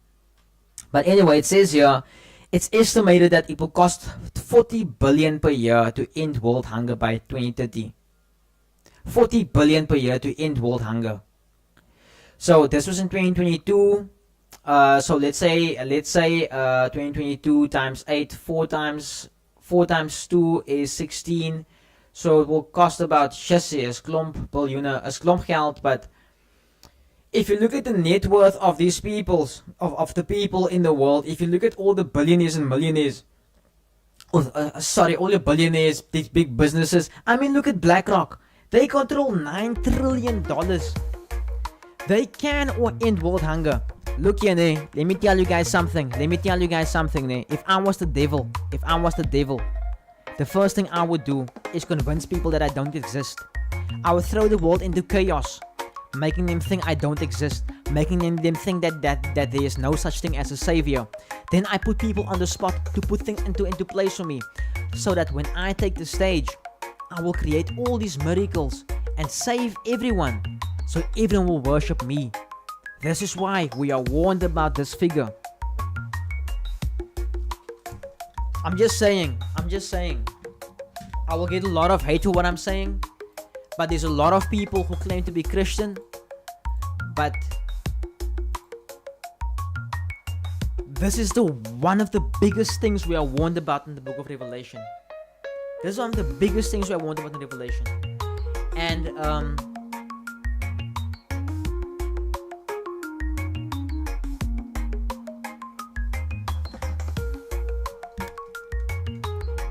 But anyway, it says here, it's estimated that it will cost 40 billion per year to end world hunger by 2030. 40 billion per year to end world hunger. So this was in 2022. So let's say 2022 times 8, 4 times 2 is 16. So it will cost about just as klomp geld, but if you look at the net worth of these peoples, of the people in the world, if you look at all the billionaires and millionaires, all the billionaires, these big businesses, I mean, look at BlackRock. They control $9 trillion. They can or end world hunger. Look here, ne? Let me tell you guys something. Ne? If I was the devil, the first thing I would do is convince people that I don't exist. I would throw the world into chaos, making them think I don't exist, making them think that there is no such thing as a savior. Then I put people on the spot to put things into place for me, so that when I take the stage, I will create all these miracles and save everyone, so everyone will worship me. This is why we are warned about this figure. I'm just saying. I will get a lot of hate for what I'm saying, but there's a lot of people who claim to be Christian, but this is one of the biggest things we are warned about in the book of Revelation. This is one of the biggest things we are warned about in Revelation. And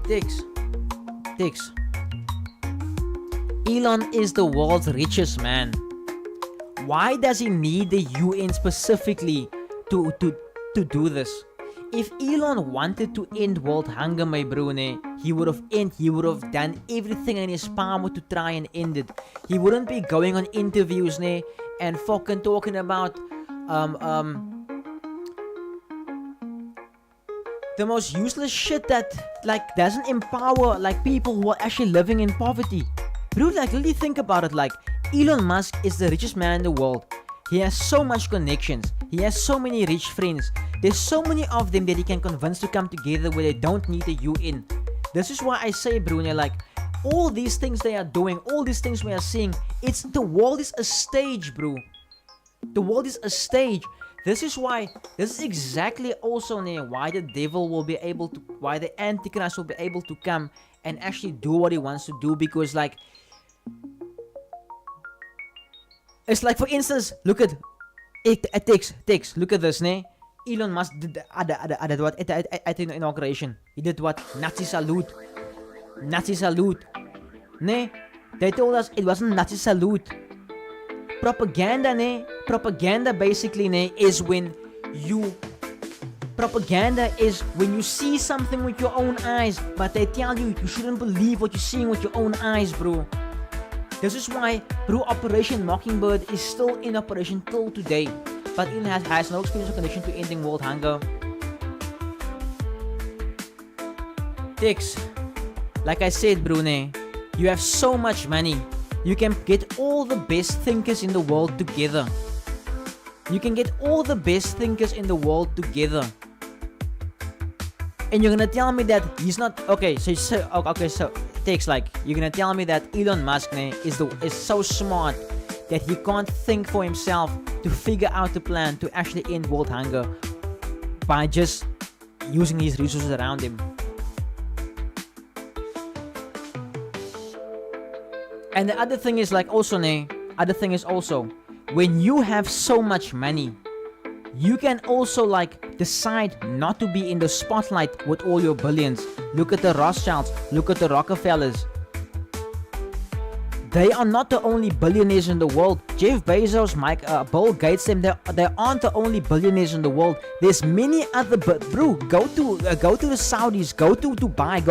Dix. Elon is the world's richest man. Why does he need the UN specifically to do this? If Elon wanted to end world hunger, my Brune, he would have done everything in his power to try and end it. He wouldn't be going on interviews, ne, and fucking talking about the most useless shit that doesn't empower people who are actually living in poverty. Bro, really think about it. Elon Musk is the richest man in the world. He has so much connections. He has so many rich friends. There's so many of them that he can convince to come together where they don't need the UN. This is why I say, Bruno, all these things they are doing, all these things we are seeing, the world is a stage, bro. The world is a stage. This is exactly also why the devil will be able to, why the Antichrist will be able to come and actually do what he wants to do, because it's for instance, look at it takes look at this, ne? Elon Musk did what at the inauguration. He did what? Nazi salute, ne? They told us it wasn't Nazi salute. Propaganda, ne? Propaganda basically, ne, is when you see something with your own eyes, but they tell you shouldn't believe what you're seeing with your own eyes, bro. This is why, bro, Operation Mockingbird is still in operation till today, but it has no experience or connection to ending world hunger. Dix, like I said, Brune, you have so much money. You can get all the best thinkers in the world together. And you're gonna tell me that he's not okay. So Dix, you're gonna tell me that Elon Musk is so smart that he can't think for himself to figure out a plan to actually end world hunger by just using his resources around him. And the other thing is also, when you have so much money, you can also decide not to be in the spotlight with all your billions. Look at the Rothschilds, look at the Rockefellers. They are not the only billionaires in the world. Jeff Bezos, Bill Gates, they aren't the only billionaires in the world. There's many other, bro. Go to the Saudis, go to Dubai,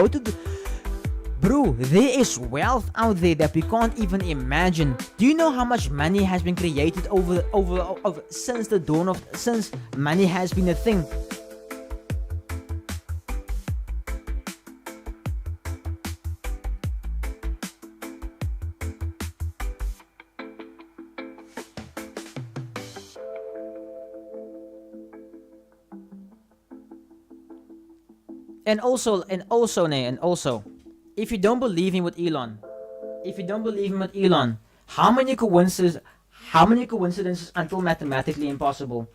Bro, there is wealth out there that we can't even imagine. Do you know how much money has been created over since the dawn of since money has been a thing? And also, if you don't believe him with Elon, how many coincidences until mathematically impossible?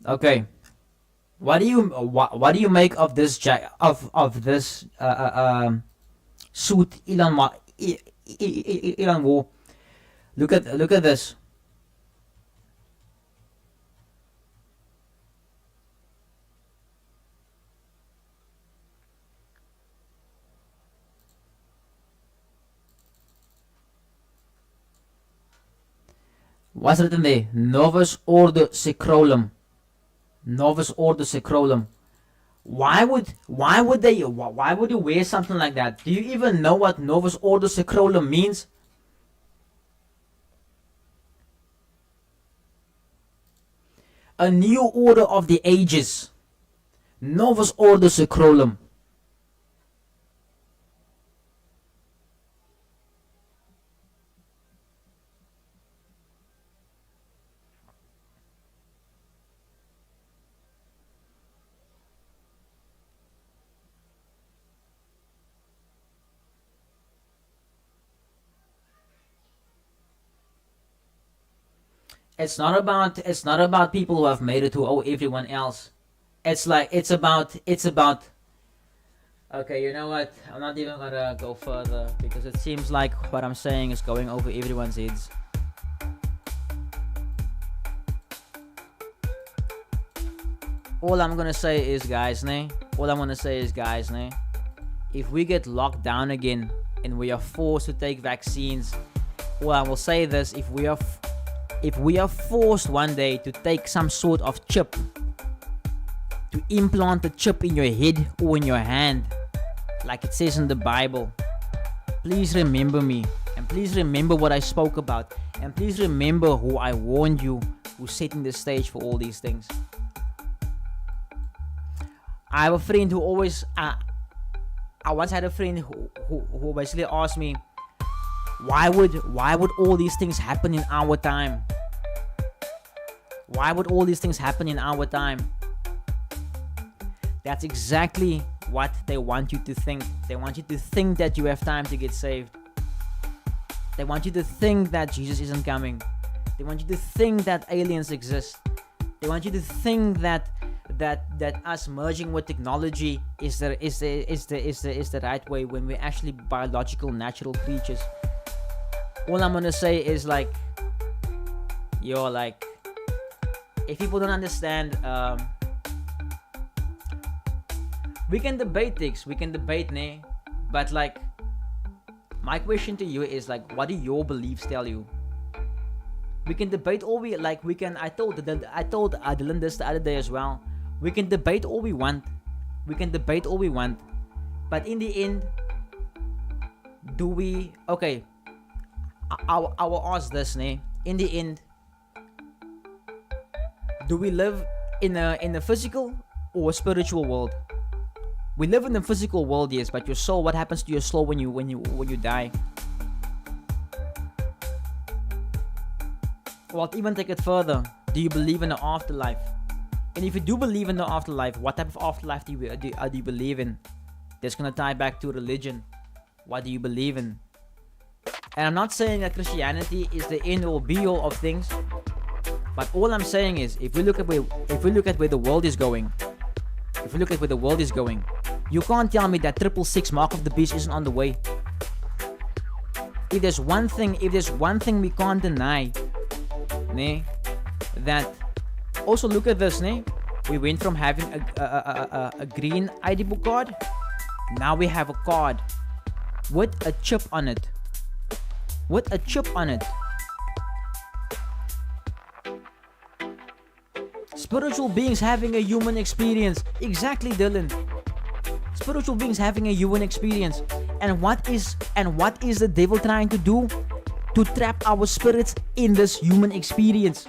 Okay. What do you make of this suit Elon wore? Look at this. What's written there? Novus Ordo Seclorum. Novus Ordo Seclorum. Why would you wear something like that? Do you even know what Novus Ordo Seclorum means? A new order of the ages. Novus Ordo Seclorum. It's not about people who have made it who owe everyone else. It's about okay, you know what? I'm not even gonna go further because it seems like what I'm saying is going over everyone's heads. All I'm gonna say is guys, if we get locked down again and we are forced to take vaccines, well, I will say this, if we are forced one day to take some sort of chip, to implant a chip in your head or in your hand, like it says in the Bible, please remember me, and please remember what I spoke about, and please remember who I warned you, who's setting the stage for all these things. I have a friend who always, I once had a friend who basically asked me, why would all these things happen in our time? Why would all these things happen in our time? That's exactly what they want you to think. They want you to think that you have time to get saved. They want you to think that Jesus isn't coming. They want you to think that aliens exist. They want you to think that us merging with technology is the right way when we're actually biological, natural creatures. All I'm gonna say is like, if people don't understand, we can debate things, ne? But like, my question to you is like, what do your beliefs tell you? We can debate all we like. I told Dylan this the other day as well. We can debate all we want. But in the end, do we? Okay. I will ask this, ne? In the end, do we live in a physical or a spiritual world? We live in the physical world, yes, but your soul, what happens to your soul when you die? Well, I'll even take it further. Do you believe in the afterlife? And if you do believe in the afterlife, what type of afterlife do you believe in? That's gonna tie back to religion. What do you believe in? And I'm not saying that Christianity is the end or be all of things, but all I'm saying is, if we look at where the world is going, you can't tell me that 666 Mark of the Beast isn't on the way. If there's one thing we can't deny, ne, that also look at this, ne? We went from having a green ID book card, now we have a card with a chip on it. With a chip on it. Spiritual beings having a human experience. Exactly, Dylan. Spiritual beings having a human experience. And what is the devil trying to do? To trap our spirits in this human experience.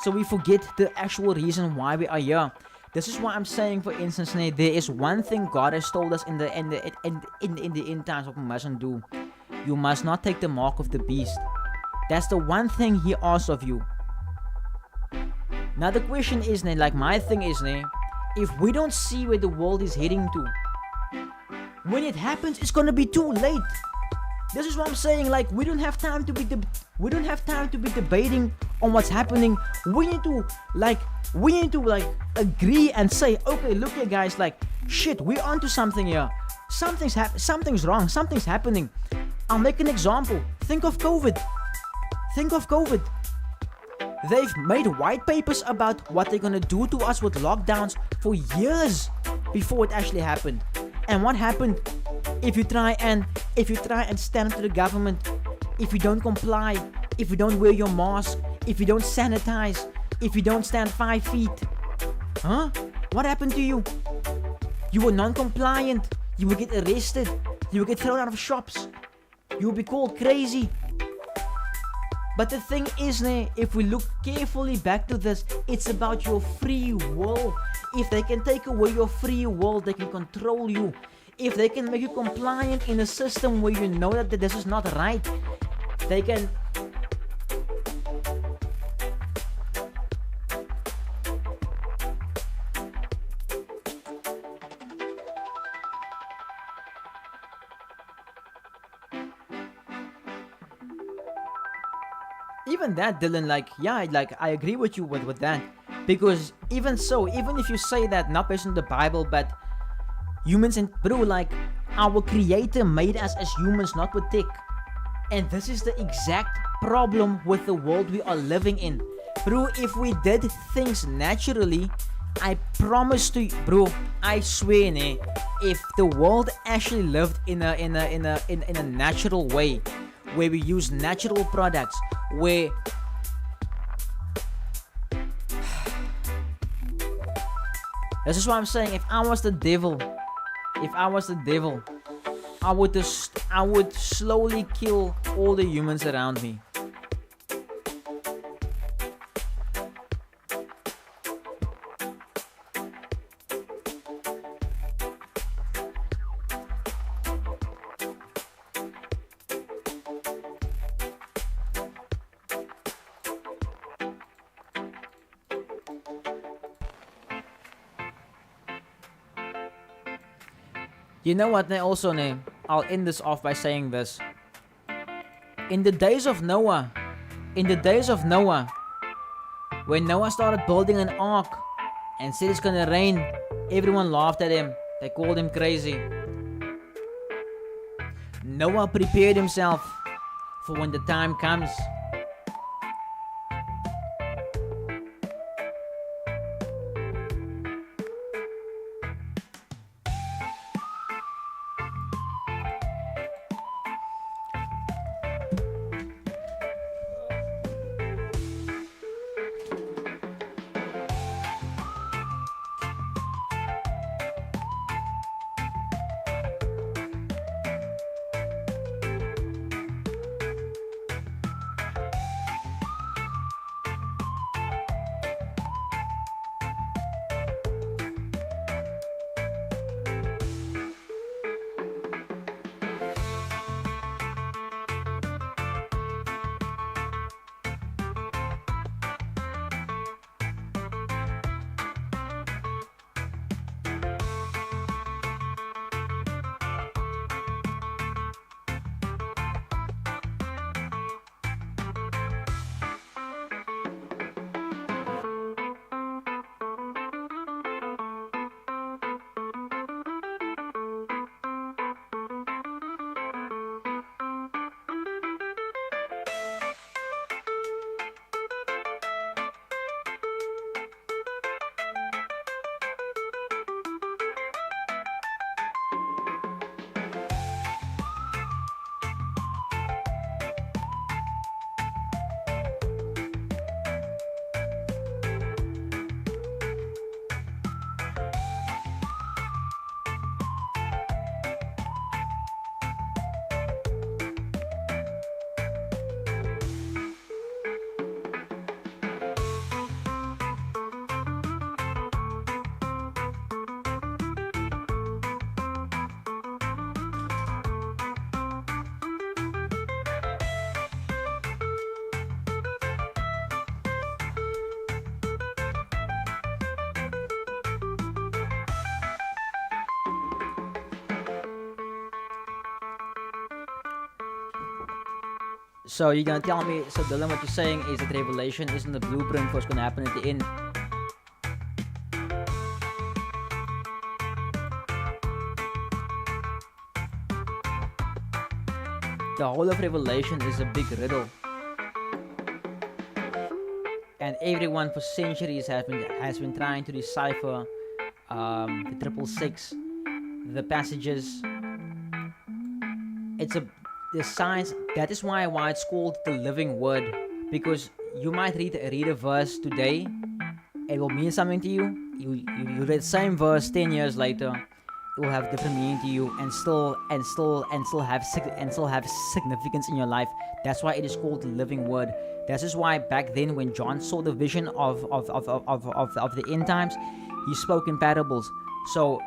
So we forget the actual reason why we are here. This is why I'm saying, for instance, there is one thing God has told us in the end times what we mustn't do. You must not take the mark of the beast. That's the one thing He asks of you. Now the question is, my thing is, if we don't see where the world is heading to, when it happens, it's gonna be too late. This is what I'm saying. We don't have time to be debating on what's happening. We need to agree and say, okay, look here, guys. Shit, we're onto something here. Something's wrong. Something's happening. I'll make an example. Think of COVID. They've made white papers about what they're gonna do to us with lockdowns for years before it actually happened. And what happened? If you try and stand up to the government, if you don't comply, if you don't wear your mask, if you don't sanitize, if you don't stand 5 feet, what happened to you? You were non-compliant. You will get arrested. You will get thrown out of shops. You will be called crazy. But the thing is, if we look carefully back to this, it's about your free will. If they can take away your free will, they can control you. If they can make you compliant in a system where you know that this is not right, they can... Even that, Dylan, I agree with you with that. Because even so, even if you say that, not based on the Bible, but humans and our creator made us as humans, not with tech. And this is the exact problem with the world we are living in. Bro, if we did things naturally, I promise to you, bro, I swear, if the world actually lived in a natural way, where we use natural products, where this is what I'm saying. If I was the devil, I would slowly kill all the humans around me. You know what, also, I'll end this off by saying this. In the days of Noah, when Noah started building an ark and said it's gonna rain, everyone laughed at him. They called him crazy. Noah prepared himself for when the time comes. So you're gonna tell me, so Dylan, what you're saying is that Revelation isn't the blueprint for what's gonna happen at the end? The whole of Revelation is a big riddle, and everyone for centuries has been trying to decipher the 666, the passages. It's the science. That is why it's called the living word, because you might read a verse today, it will mean something to you. You read the same verse 10 years later, it will have different meaning to you, and still have significance in your life. That's why it is called the living word. This is why back then, when John saw the vision of the end times, he spoke in parables. So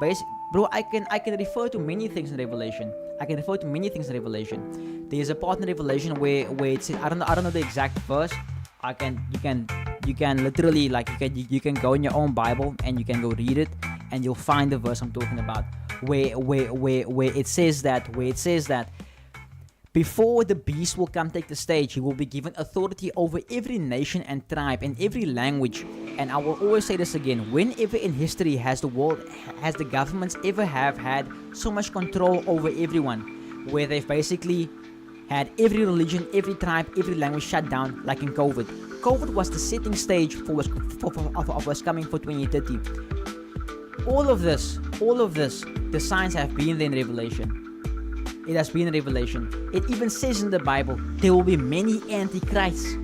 basically, bro, I can refer to many things in Revelation. There's a part in Revelation where it says, I don't know the exact verse. You can literally, like, you can go in your own Bible and you can go read it, and you'll find the verse I'm talking about, where it says that before the beast will come take the stage, he will be given authority over every nation and tribe and every language. And I will always say this again: whenever in history has the governments ever have had so much control over everyone, where they've basically had every religion, every tribe, every language shut down, like in COVID. COVID was the setting stage for what's coming for 2030. All of this, the signs have been there in Revelation. It has been in Revelation. It even says in the Bible, there will be many antichrists.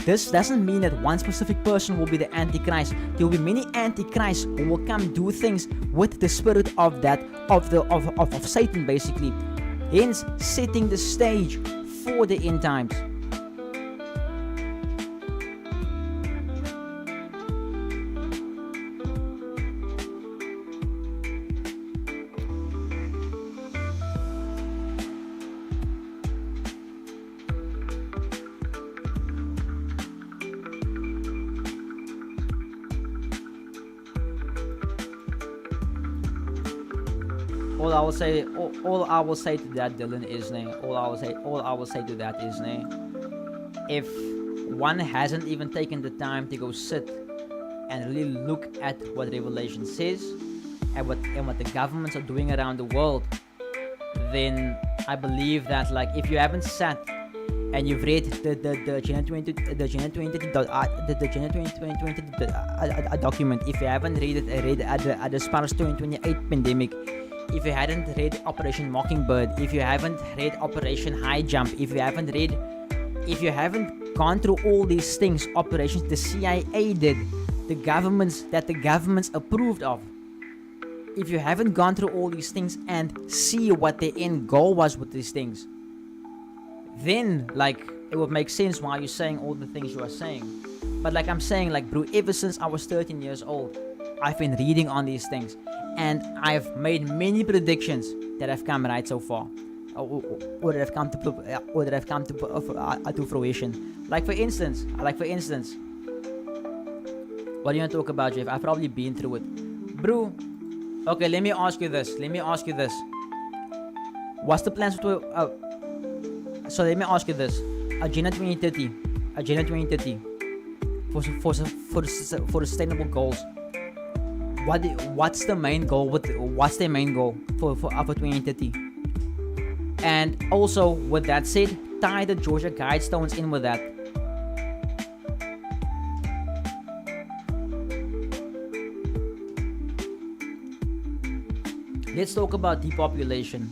This doesn't mean that one specific person will be the antichrist. There will be many antichrists who will come do things with the spirit of Satan, basically. Hence, setting the stage for the end times. All I will say to that, Dylan, is if one hasn't even taken the time to go sit and really look at what Revelation says and what the governments are doing around the world, then I believe that, like, if you haven't sat and you've read the January 2020 document, if you haven't read at the SPARS 2028 pandemic, if you hadn't read Operation Mockingbird, if you haven't read Operation High Jump, if you haven't gone through all these things, operations the CIA did, the governments approved of, if you haven't gone through all these things and see what the end goal was with these things, then, like, it would make sense why you're saying all the things you are saying. But like I'm saying, like, bro, ever since I was 13 years old, I've been reading on these things, and I've made many predictions that have come right so far, or that have come to fruition. Like for instance, what do you want to talk about, Jeff? I've probably been through it, bro. Okay, let me ask you this. What's the plans for? So let me ask you this: Agenda 2030, for sustainable goals. What's the main goal? What's their main goal for 2030? And also, with that said, tie the Georgia Guidestones in with that. Let's talk about depopulation.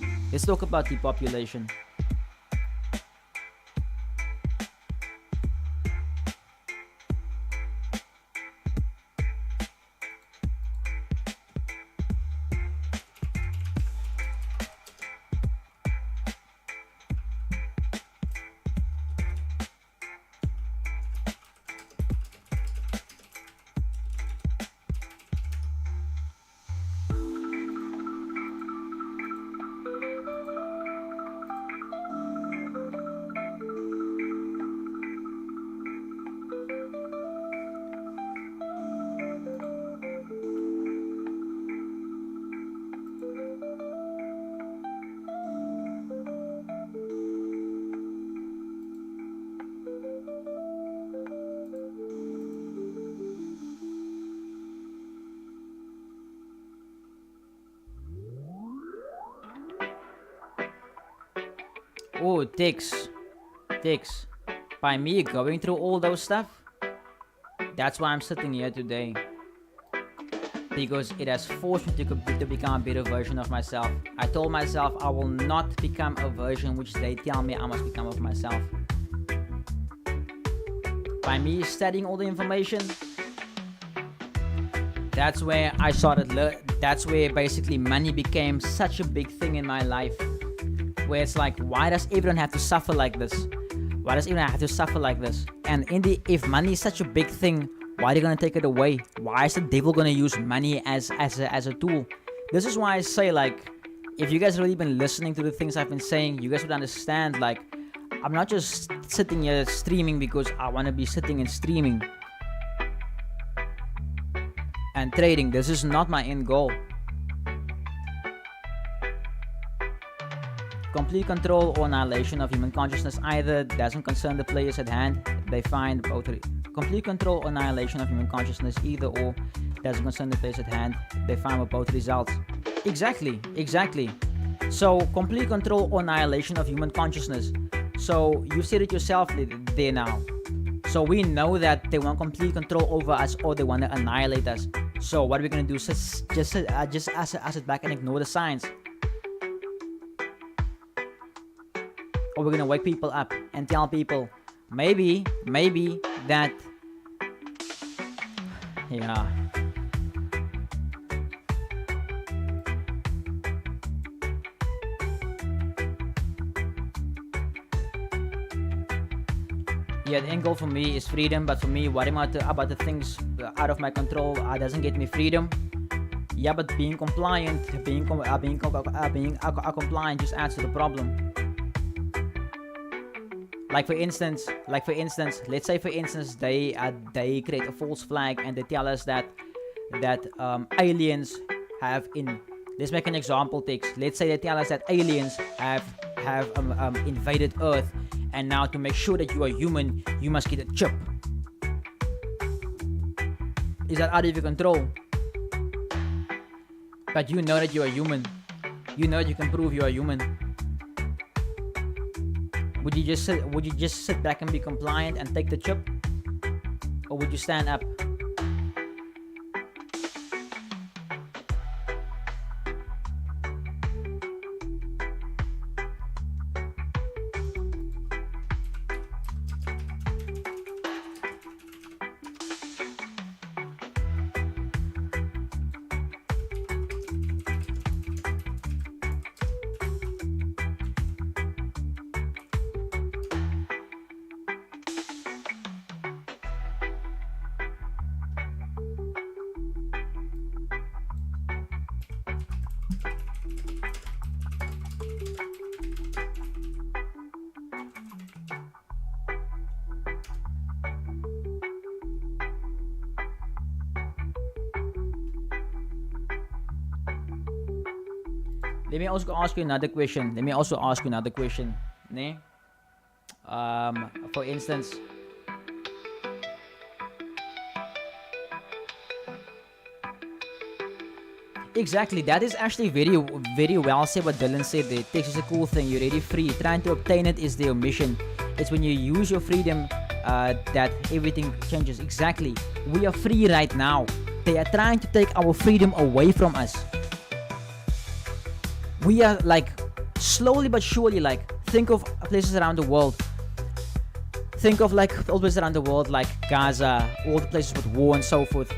Oh, ticks. By me going through all those stuff, that's why I'm sitting here today. Because it has forced me to become a better version of myself. I told myself I will not become a version which they tell me I must become of myself. By me studying all the information, that's where I started. That's where basically money became such a big thing in my life. Where it's like, why does everyone have to suffer like this? Why does everyone have to suffer like this? And if money is such a big thing, why are they gonna take it away? Why is the devil gonna use money as a tool? This is why I say, like, if you guys really been listening to the things I've been saying, you guys would understand, like, I'm not just sitting here streaming because I want to be sitting and streaming and trading. This is not my end goal. Complete control or annihilation of human consciousness either doesn't concern the players at hand. They find both. Complete control or annihilation of human consciousness either or doesn't concern the players at hand. They find with both results. Exactly. So complete control or annihilation of human consciousness. So you said it yourself there now. So we know that they want complete control over us or they want to annihilate us. So what are we gonna do? Just sit back and ignore the signs. Or we're gonna wake people up and tell people, maybe that, yeah. Yeah, the end goal for me is freedom, but for me, worrying about the things out of my control doesn't get me freedom. Yeah, but being compliant, being compliant just adds to the problem. Like for instance, let's say for instance they create a false flag and they tell us that aliens have let's make an example text. Let's say they tell us that aliens have invaded Earth, and now to make sure that you are human, you must get a chip. Is that out of your control? But you know that you are human. You know that you can prove you are human. Would you just sit back and be compliant and take the chip? Or would you stand up? Let me also ask you another question. For instance, exactly, that is actually very well said what Dylan said there. Text is a cool thing, you're already free. Trying to obtain it is the omission. It's when you use your freedom that everything changes. Exactly. We are free right now. They are trying to take our freedom away from us. We are like slowly but surely, like, think of places around the world. Think of like all places around the world, like Gaza, all the places with war and so forth.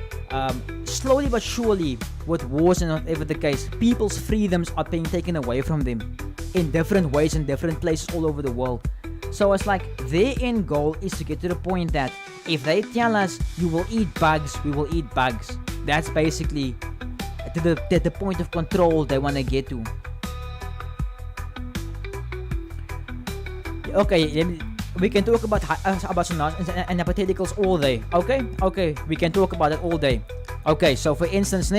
Slowly but surely, with wars and whatever the case, people's freedoms are being taken away from them in different ways in different places all over the world. So it's like their end goal is to get to the point that if they tell us you will eat bugs, we will eat bugs. That's basically the point of control they want to get to. Okay, we can talk about scenarios and hypotheticals all day. Okay, we can talk about it all day. Okay, so for instance,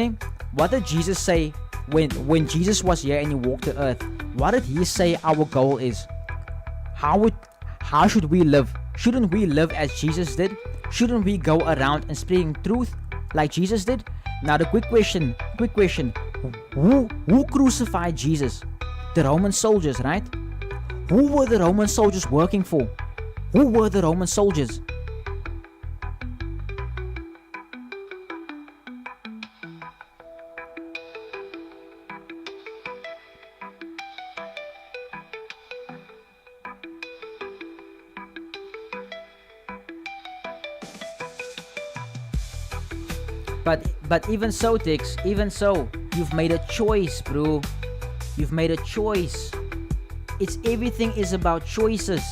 what did Jesus say when Jesus was here and he walked the earth? What did he say our goal is? How should we live? Shouldn't we live as Jesus did? Shouldn't we go around and spreading truth like Jesus did? Now the quick question, who crucified Jesus? The Roman soldiers, right? Who were the Roman soldiers working for? Who were the Roman soldiers? But even so, Tix, even so, you've made a choice, bro. You've made a choice. It's everything is about choices.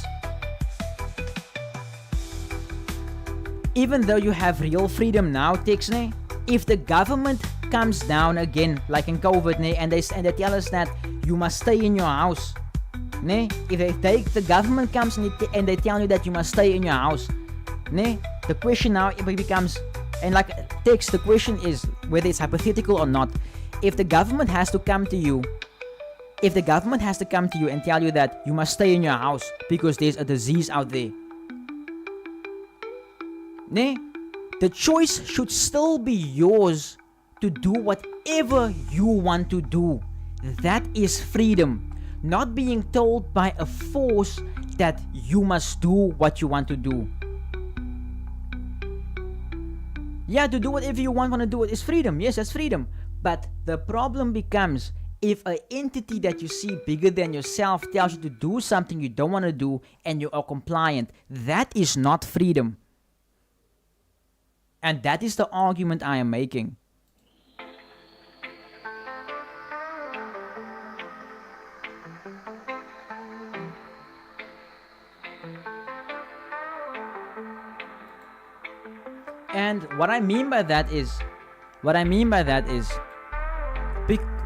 Even though you have real freedom now, Tix, ne? If the government comes down again, like in COVID, ne, and they tell us that you must stay in your house, ne? If the government comes and they tell you that you must stay in your house, ne? The question now it becomes, and like Tix, the question is whether it's hypothetical or not. If the government has to come to you, and tell you that you must stay in your house because there's a disease out there, ne? The choice should still be yours to do whatever you want to do. That is freedom. Not being told by a force that you must do what you want to do. Yeah, to do whatever you want to do it is freedom. Yes, that's freedom. But the problem becomes if an entity that you see bigger than yourself tells you to do something you don't want to do and you are compliant. That is not freedom. And that is the argument I am making. And what I mean by that is,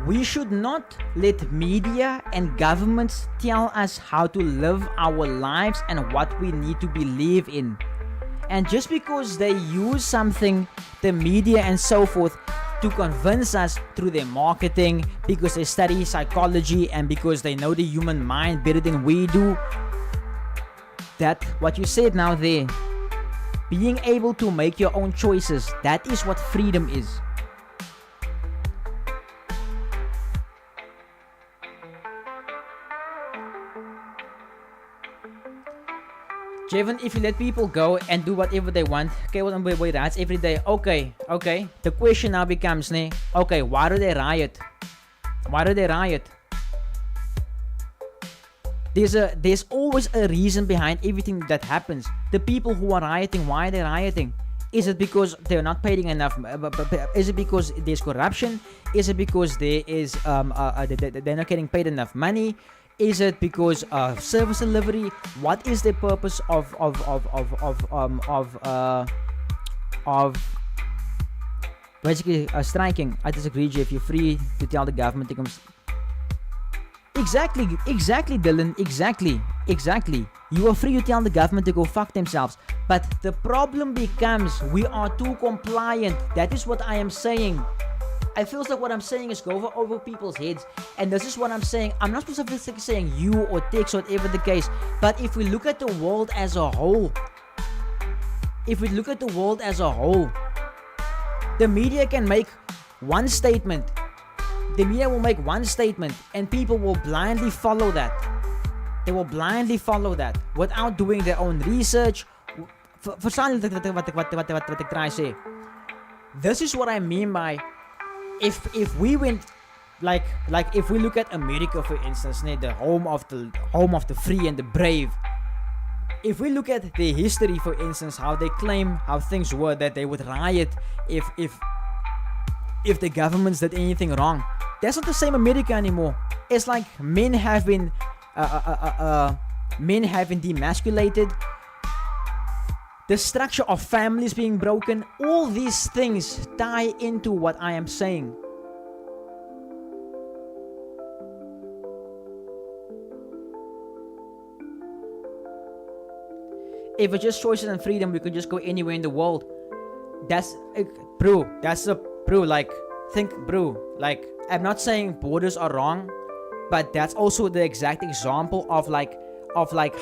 we should not let media and governments tell us how to live our lives and what we need to believe in. And just because they use something, the media and so forth, to convince us through their marketing, because they study psychology and because they know the human mind better than we do, that what you said now there, being able to make your own choices, that is what freedom is. Jevon, if you let people go and do whatever they want, okay, well, wait, that's every day. Okay. The question now becomes, okay, why do they riot? There's always a reason behind everything that happens. The people who are rioting, why are they rioting? Is it because they're not paying enough? Is it because there's corruption? Is it because there is they're not getting paid enough money? Is it because of service delivery? What is the purpose of basically striking? I disagree, Jeff. You're free to tell the government to come. Exactly, Dylan. Exactly. You are free to tell the government to go fuck themselves. But the problem becomes we are too compliant. That is what I am saying. I feel like what I'm saying is go over people's heads, and this is what I'm saying. I'm not specifically saying you or Tix or whatever the case, but if we look at the world as a whole, the media can make one statement. The media will make one statement, and people will blindly follow that. They will blindly follow that without doing their own research. Verstaan wat ek try say? This is what I mean by. If we went like if we look at America, for instance, the home of the free and the brave. If we look at the history, for instance, how they claim how things were, that they would riot if the governments did anything wrong. That's not the same America anymore. It's like men have been demasculated. The structure of families being broken, all these things tie into what I am saying. If it's just choices and freedom, we could just go anywhere in the world. I'm not saying borders are wrong, but that's also the exact example of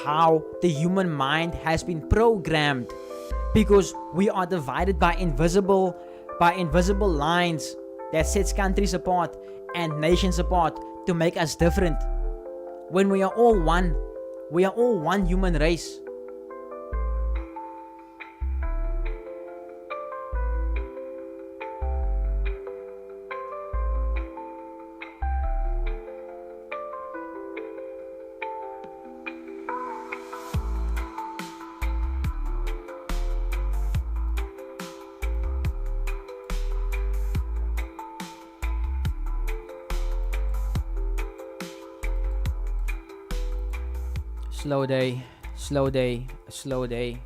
how the human mind has been programmed, because we are divided by invisible lines that sets countries apart and nations apart to make us different. When we are all one, We are all one human race. Slow day, slow day, slow day.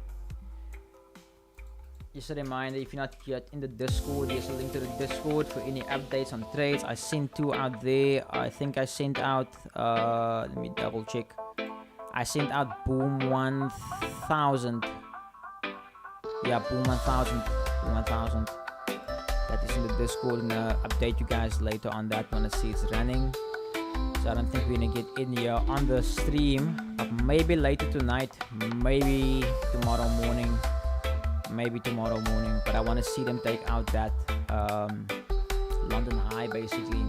Just a reminder, if you're not yet in the Discord, there's a link to the Discord for any updates on trades. I sent 2 out there. I think I sent out, let me double check. I sent out Boom 1000. Yeah, Boom 1000. Boom 1000. That is in the Discord, and update you guys later on that when I see it's running. So I don't think we're gonna get in here on the stream, but maybe later tonight, maybe tomorrow morning, but I want to see them take out that London High basically.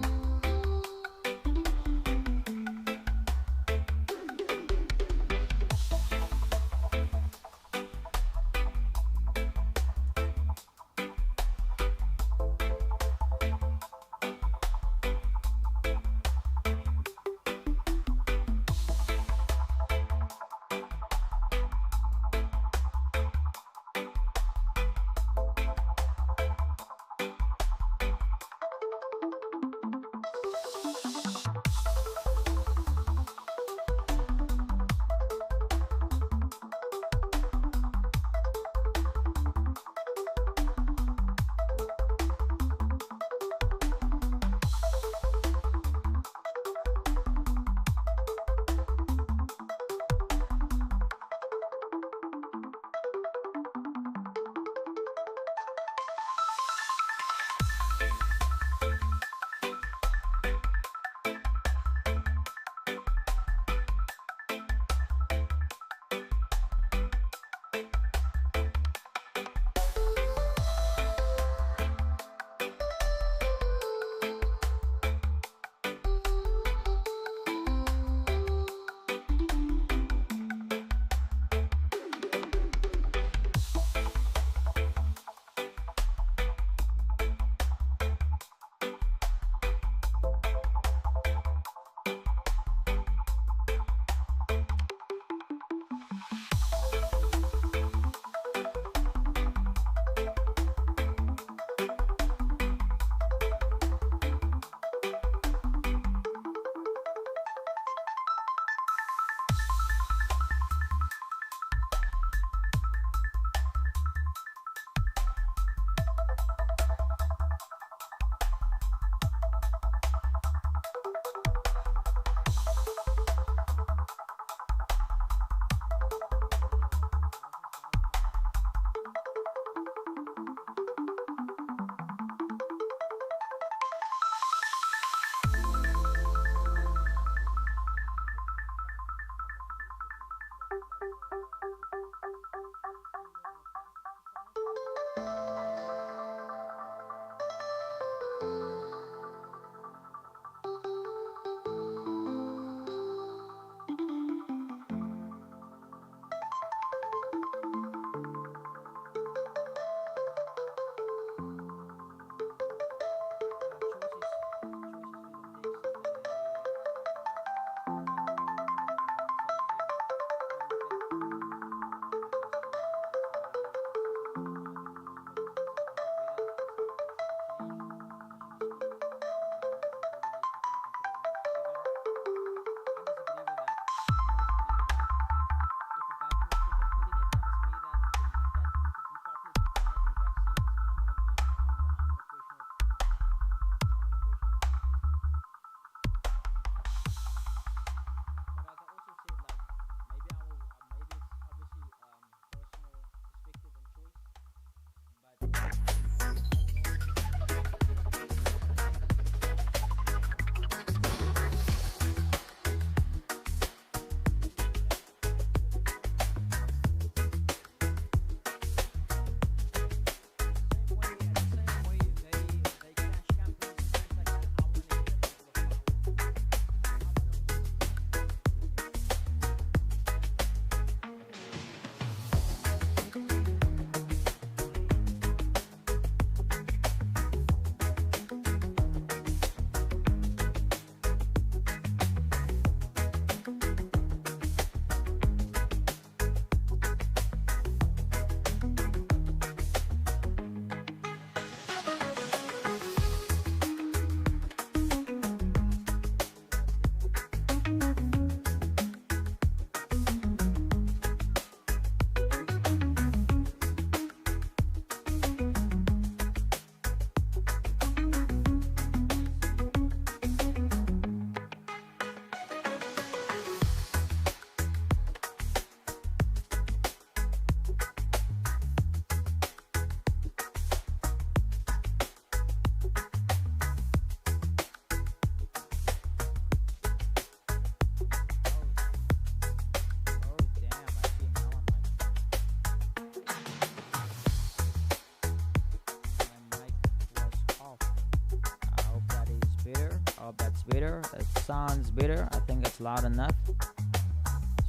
better. That sounds better. I think it's loud enough.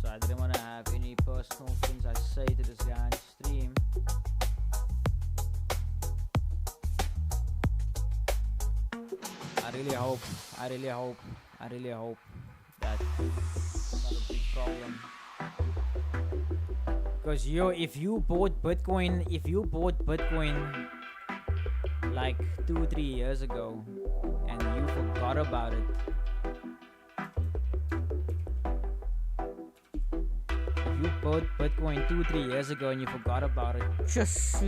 So I didn't want to have any personal things I say to this guy on stream. I really hope that it's not a big problem. Because if you bought Bitcoin like 2-3 years ago and you forgot about it, if you bought Bitcoin 2-3 years ago and you forgot about it, just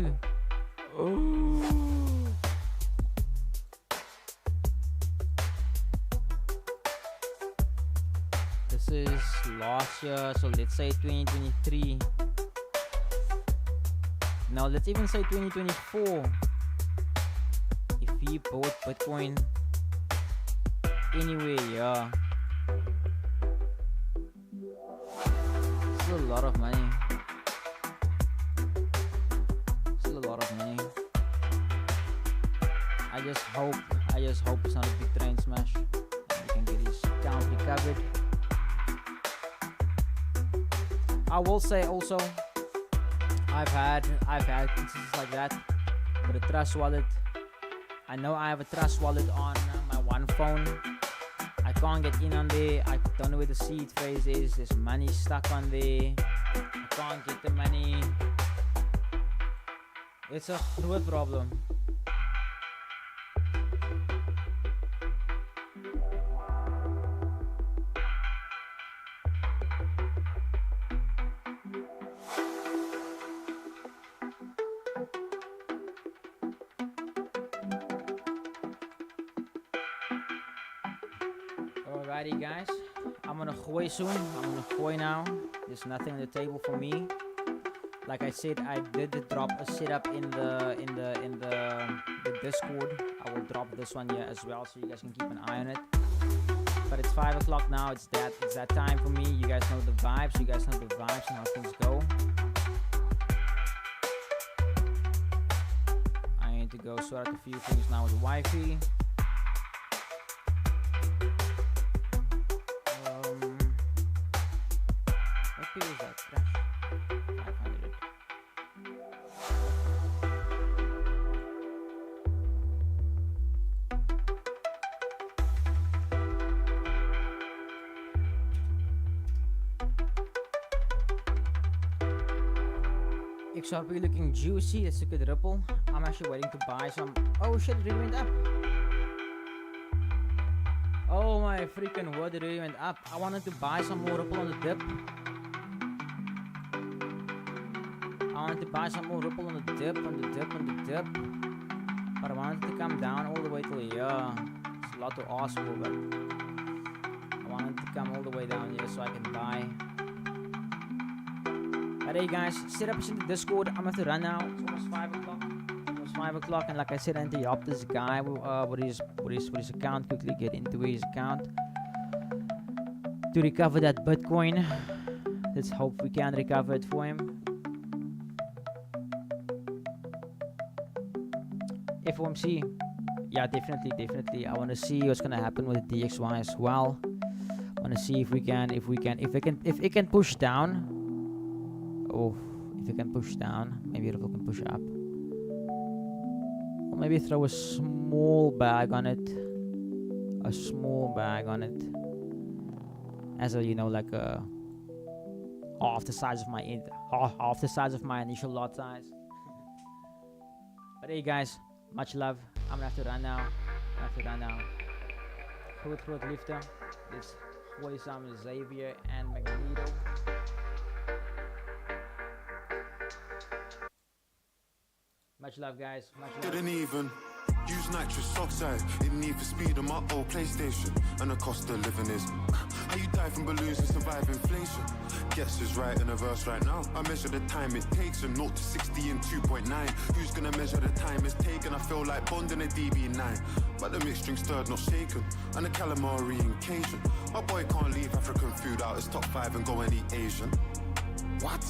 this is last year, so let's say 2023. Now let's even say 2024. If he bought Bitcoin anyway, yeah, still a lot of money. Still a lot of money. I just hope it's not a big train smash. He can get his account recovered. I will say also, I've had instances like that with a Trust Wallet. I know I have a Trust Wallet on my one phone. I can't get in on there. I don't know where the seed phrase is. There's money stuck on there. I can't get the money. It's a groot problem. Alrighty guys, I'm gonna gooi soon. I'm gonna gooi now. There's nothing on the table for me. Like I said, I did drop a setup in the Discord. I will drop this one here as well, so you guys can keep an eye on it. But it's 5 o'clock now. It's that time for me. You guys know the vibes. You guys know the vibes and how things go. I need to go sort out a few things now with wifey. What is that? Crash 500. XRP looking juicy. That's a good ripple. I'm actually waiting to buy some. Oh shit, it really went up. Oh my freaking word, it really went up. I wanted to buy some more ripple on the dip. I wanted to buy some more ripple on the dip, but I wanted to come down all the way till here. It's a lot to ask for, but I wanted to come all the way down here so I can buy. But hey guys, setup is in the Discord. I'm gonna have to run now. It's almost 5 o'clock. And like I said, I need to help this guy with his account. Quickly get into his account to recover that Bitcoin. Let's hope we can recover it for him. FOMC, yeah, definitely. I want to see what's gonna happen with DXY as well. I want to see if it can push down. Oh, if it can push down, maybe it can push up. Or maybe throw a small bag on it. As a, like a half the size of my initial lot size. But hey guys, much love. I'm gonna have to run now. Groot liefde. Let's gooi some Xavier and Magneto. Much love, guys. Much love. Didn't even use nitrous oxide in Need for Speed on my old PlayStation. And the cost of living is how you die from balloons and survive inflation. Guess is right in a verse right now. I measure the time it takes from 0 to 60 in 2.9. Who's gonna measure the time it's taken? I feel like Bond in a DB9. But the mixed drink stirred, not shaken. And the calamari in Cajun. My boy can't leave African food out his top 5 and go and eat Asian. What?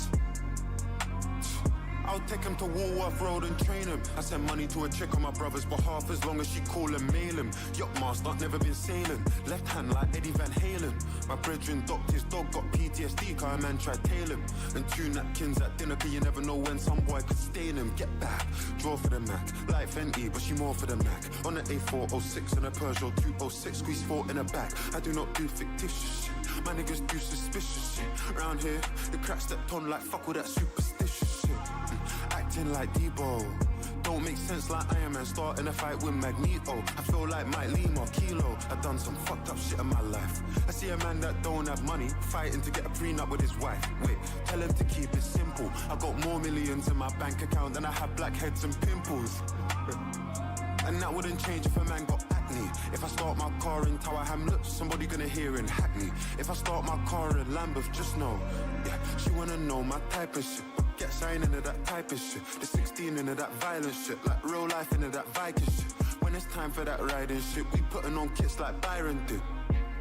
I I'll take him to Woolworth Road and train him. I send money to a chick on my brother's behalf as long as she call and mail him. Yacht master, never been sailing. Left hand like Eddie Van Halen. My brethren docked his dog, got PTSD, car a man tried tail him. And 2 napkins at dinner, cause you never know when some boy could stain him. Get back, draw for the Mac. Like Fenty, but she more for the Mac. On the A406 and a Peugeot 206, squeeze 4 in the back. I do not do fictitious shit. My niggas do suspicious shit. Round here, the crack stepped on like fuck all that superstitious shit. Acting like Debo. Don't make sense like Iron Man starting a fight with Magneto. I feel like Mike Lima, Kilo. I done some fucked up shit in my life. I see a man that don't have money fighting to get a prenup with his wife. Wait, tell him to keep it simple. I got more millions in my bank account than I have blackheads and pimples. And that wouldn't change if a man got acne. If I start my car in Tower Hamlets, somebody gonna hear in Hackney. If I start my car in Lambeth, just know, yeah, she wanna know my type of shit. Get sign into that type of shit. The 16 into that violent shit. Like real life into that Viking shit. When it's time for that riding shit, we putting on kits like Byron did.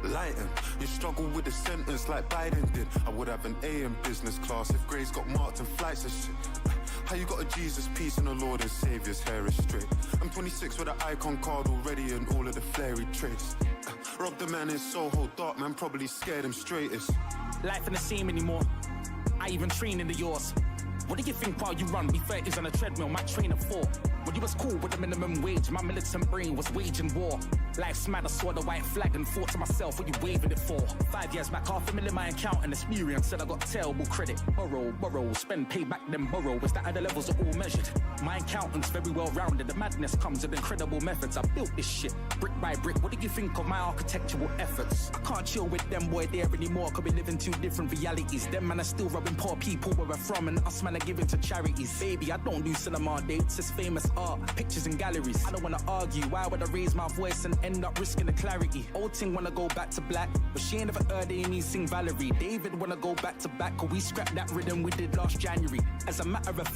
Lighten, you struggle with the sentence like Biden did. I would have an A in business class if Gray's got marked and flights and shit. How you got a Jesus piece and a Lord and Saviour's hair is straight. I'm 26 with an icon card already and all of the flary traits. Rob the man in Soho, dark man probably scared him straightest. Life ain't the same anymore. I even train in the yours. What do you think while you run? Be 30s on a treadmill, might train at 4. When you was cool with the minimum wage, my militant brain was waging war. Life's mad, I saw the white flag and thought to myself, what you waving it for? 5 years back, $500,000 my account and experience said I got terrible credit. Borrow, spend, pay back, then borrow. Is that how the levels are all measured? My accountant's very well rounded. The madness comes with incredible methods. I built this shit, brick by brick. What do you think of my architectural efforts? I can't chill with them boy there anymore, cause we live in 2 different realities. Them man are still robbing poor people where we're from, and us man are giving to charities. Baby, I don't do cinema dates, it's famous art, pictures in galleries. I don't wanna argue, why would I raise my voice and end up risking the clarity? Old ting wanna go back to black, but she ain't never heard Amy sing Valerie. David wanna go back to back, cause we scrapped that rhythm we did last January. As a matter of fact,